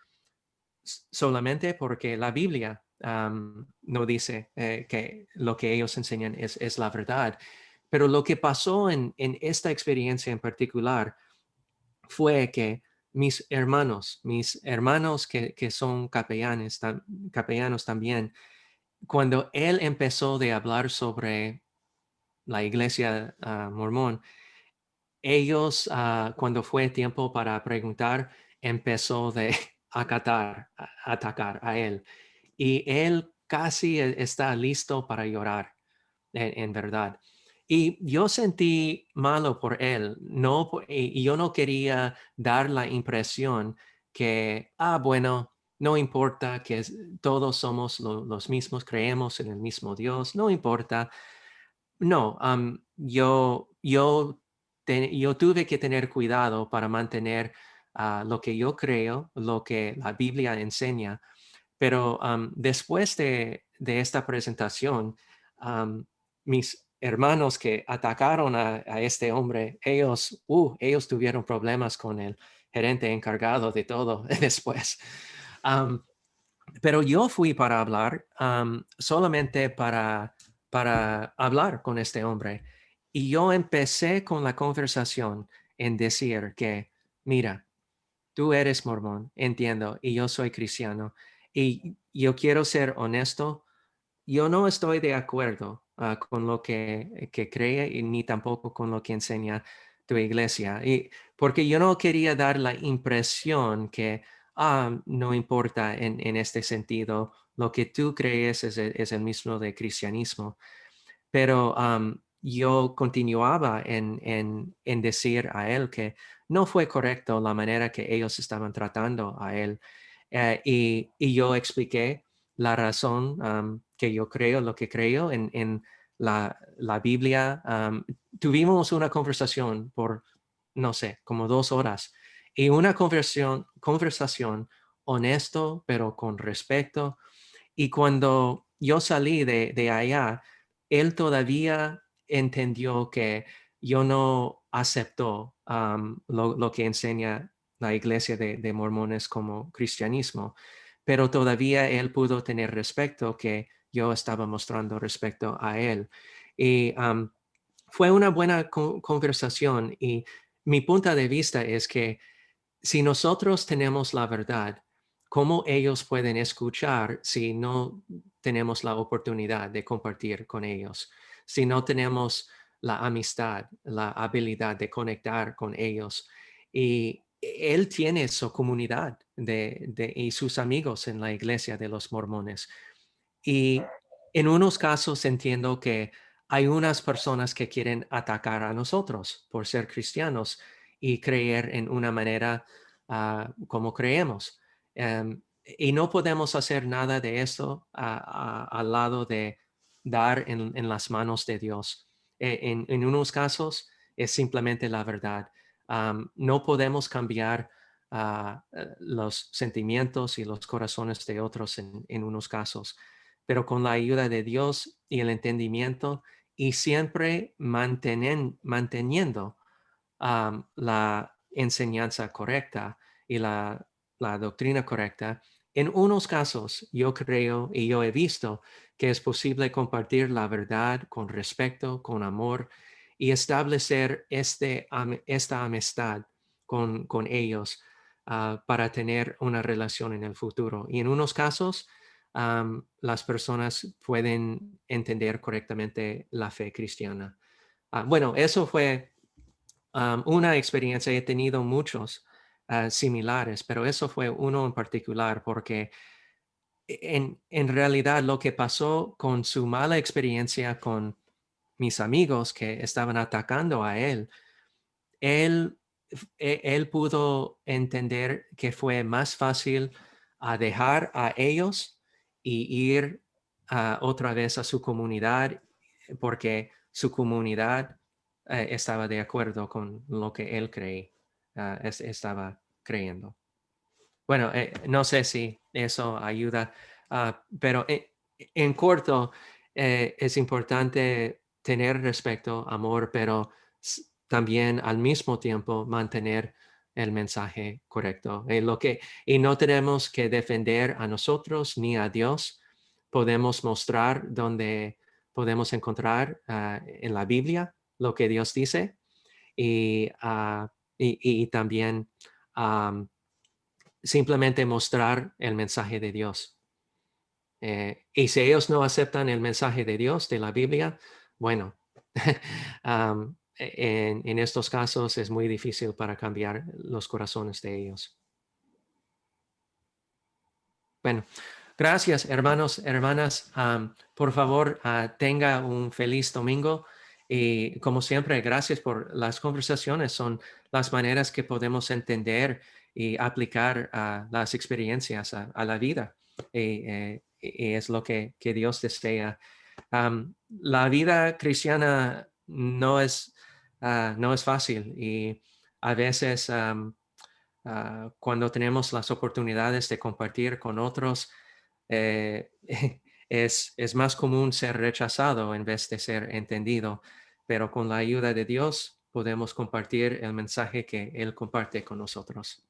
solamente porque la Biblia no dice que lo que ellos enseñan es la verdad. Pero lo que pasó en esta experiencia en particular fue que mis hermanos que son capellanos también, cuando él empezó de hablar sobre la iglesia mormón, ellos, cuando fue tiempo para preguntar, empezó de atacar a él. Y él casi está listo para llorar, en verdad. Y yo sentí malo por él, y yo no quería dar la impresión que, bueno, no importa que todos somos los mismos, creemos en el mismo Dios, no importa. No, yo yo tuve que tener cuidado para mantener lo que yo creo, lo que la Biblia enseña. Pero después de esta presentación, mis hermanos que atacaron a este hombre, ellos tuvieron problemas con el gerente encargado de todo después. Pero yo fui para hablar, solamente para hablar con este hombre. Y yo empecé con la conversación en decir que, mira, tú eres mormón, entiendo, y yo soy cristiano. Y yo quiero ser honesto, yo no estoy de acuerdo con lo que cree y ni tampoco con lo que enseña tu iglesia. Y porque yo no quería dar la impresión que no importa en este sentido, lo que tú crees es el mismo de cristianismo. Pero yo continuaba en decir a él que no fue correcto la manera que ellos estaban tratando a él. Y yo expliqué la razón que yo creo, lo que creo en la Biblia. Tuvimos una conversación por, no sé, como 2 horas. Y una conversación honesto, pero con respeto. Y cuando yo salí de allá, él todavía entendió que yo no aceptó lo que enseña la iglesia de mormones como cristianismo, pero todavía él pudo tener respeto que yo estaba mostrando respecto a él. Y fue una buena conversación y mi punto de vista es que si nosotros tenemos la verdad, ¿cómo ellos pueden escuchar si no tenemos la oportunidad de compartir con ellos? Si no tenemos la amistad, la habilidad de conectar con ellos. Y él tiene su comunidad y sus amigos en la iglesia de los mormones. Y en unos casos entiendo que hay unas personas que quieren atacar a nosotros por ser cristianos y creer en una manera como creemos. Y no podemos hacer nada de esto al lado de dar en las manos de Dios. En unos casos es simplemente la verdad. No podemos cambiar los sentimientos y los corazones de otros en unos casos, pero con la ayuda de Dios y el entendimiento y siempre manteniendo la enseñanza correcta y la doctrina correcta. En unos casos yo creo y yo he visto que es posible compartir la verdad con respeto, con amor y establecer esta amistad con ellos para tener una relación en el futuro. Y en unos casos las personas pueden entender correctamente la fe cristiana. Bueno, eso fue una experiencia. He tenido muchos similares, pero eso fue uno en particular porque en realidad lo que pasó con su mala experiencia con mis amigos que estaban atacando a él, él pudo entender que fue más fácil dejar a ellos y ir otra vez a su comunidad porque su comunidad estaba de acuerdo con lo que él estaba creyendo. Bueno, no sé si eso ayuda, pero en corto es importante tener respeto, amor, pero también al mismo tiempo mantener el mensaje correcto. Y no tenemos que defender a nosotros ni a Dios. Podemos mostrar donde podemos encontrar en la Biblia lo que Dios dice y también simplemente mostrar el mensaje de Dios. Y si ellos no aceptan el mensaje de Dios, de la Biblia, bueno, en estos casos es muy difícil para cambiar los corazones de ellos. Bueno, gracias hermanos, hermanas. Por favor, tenga un feliz domingo. Y como siempre, gracias por las conversaciones. Son las maneras que podemos entender y aplicar las experiencias a la vida. Y es lo que Dios desea. La vida cristiana no es no es fácil y a veces cuando tenemos las oportunidades de compartir con otros, eh, es más común ser rechazado en vez de ser entendido, pero con la ayuda de Dios podemos compartir el mensaje que Él comparte con nosotros.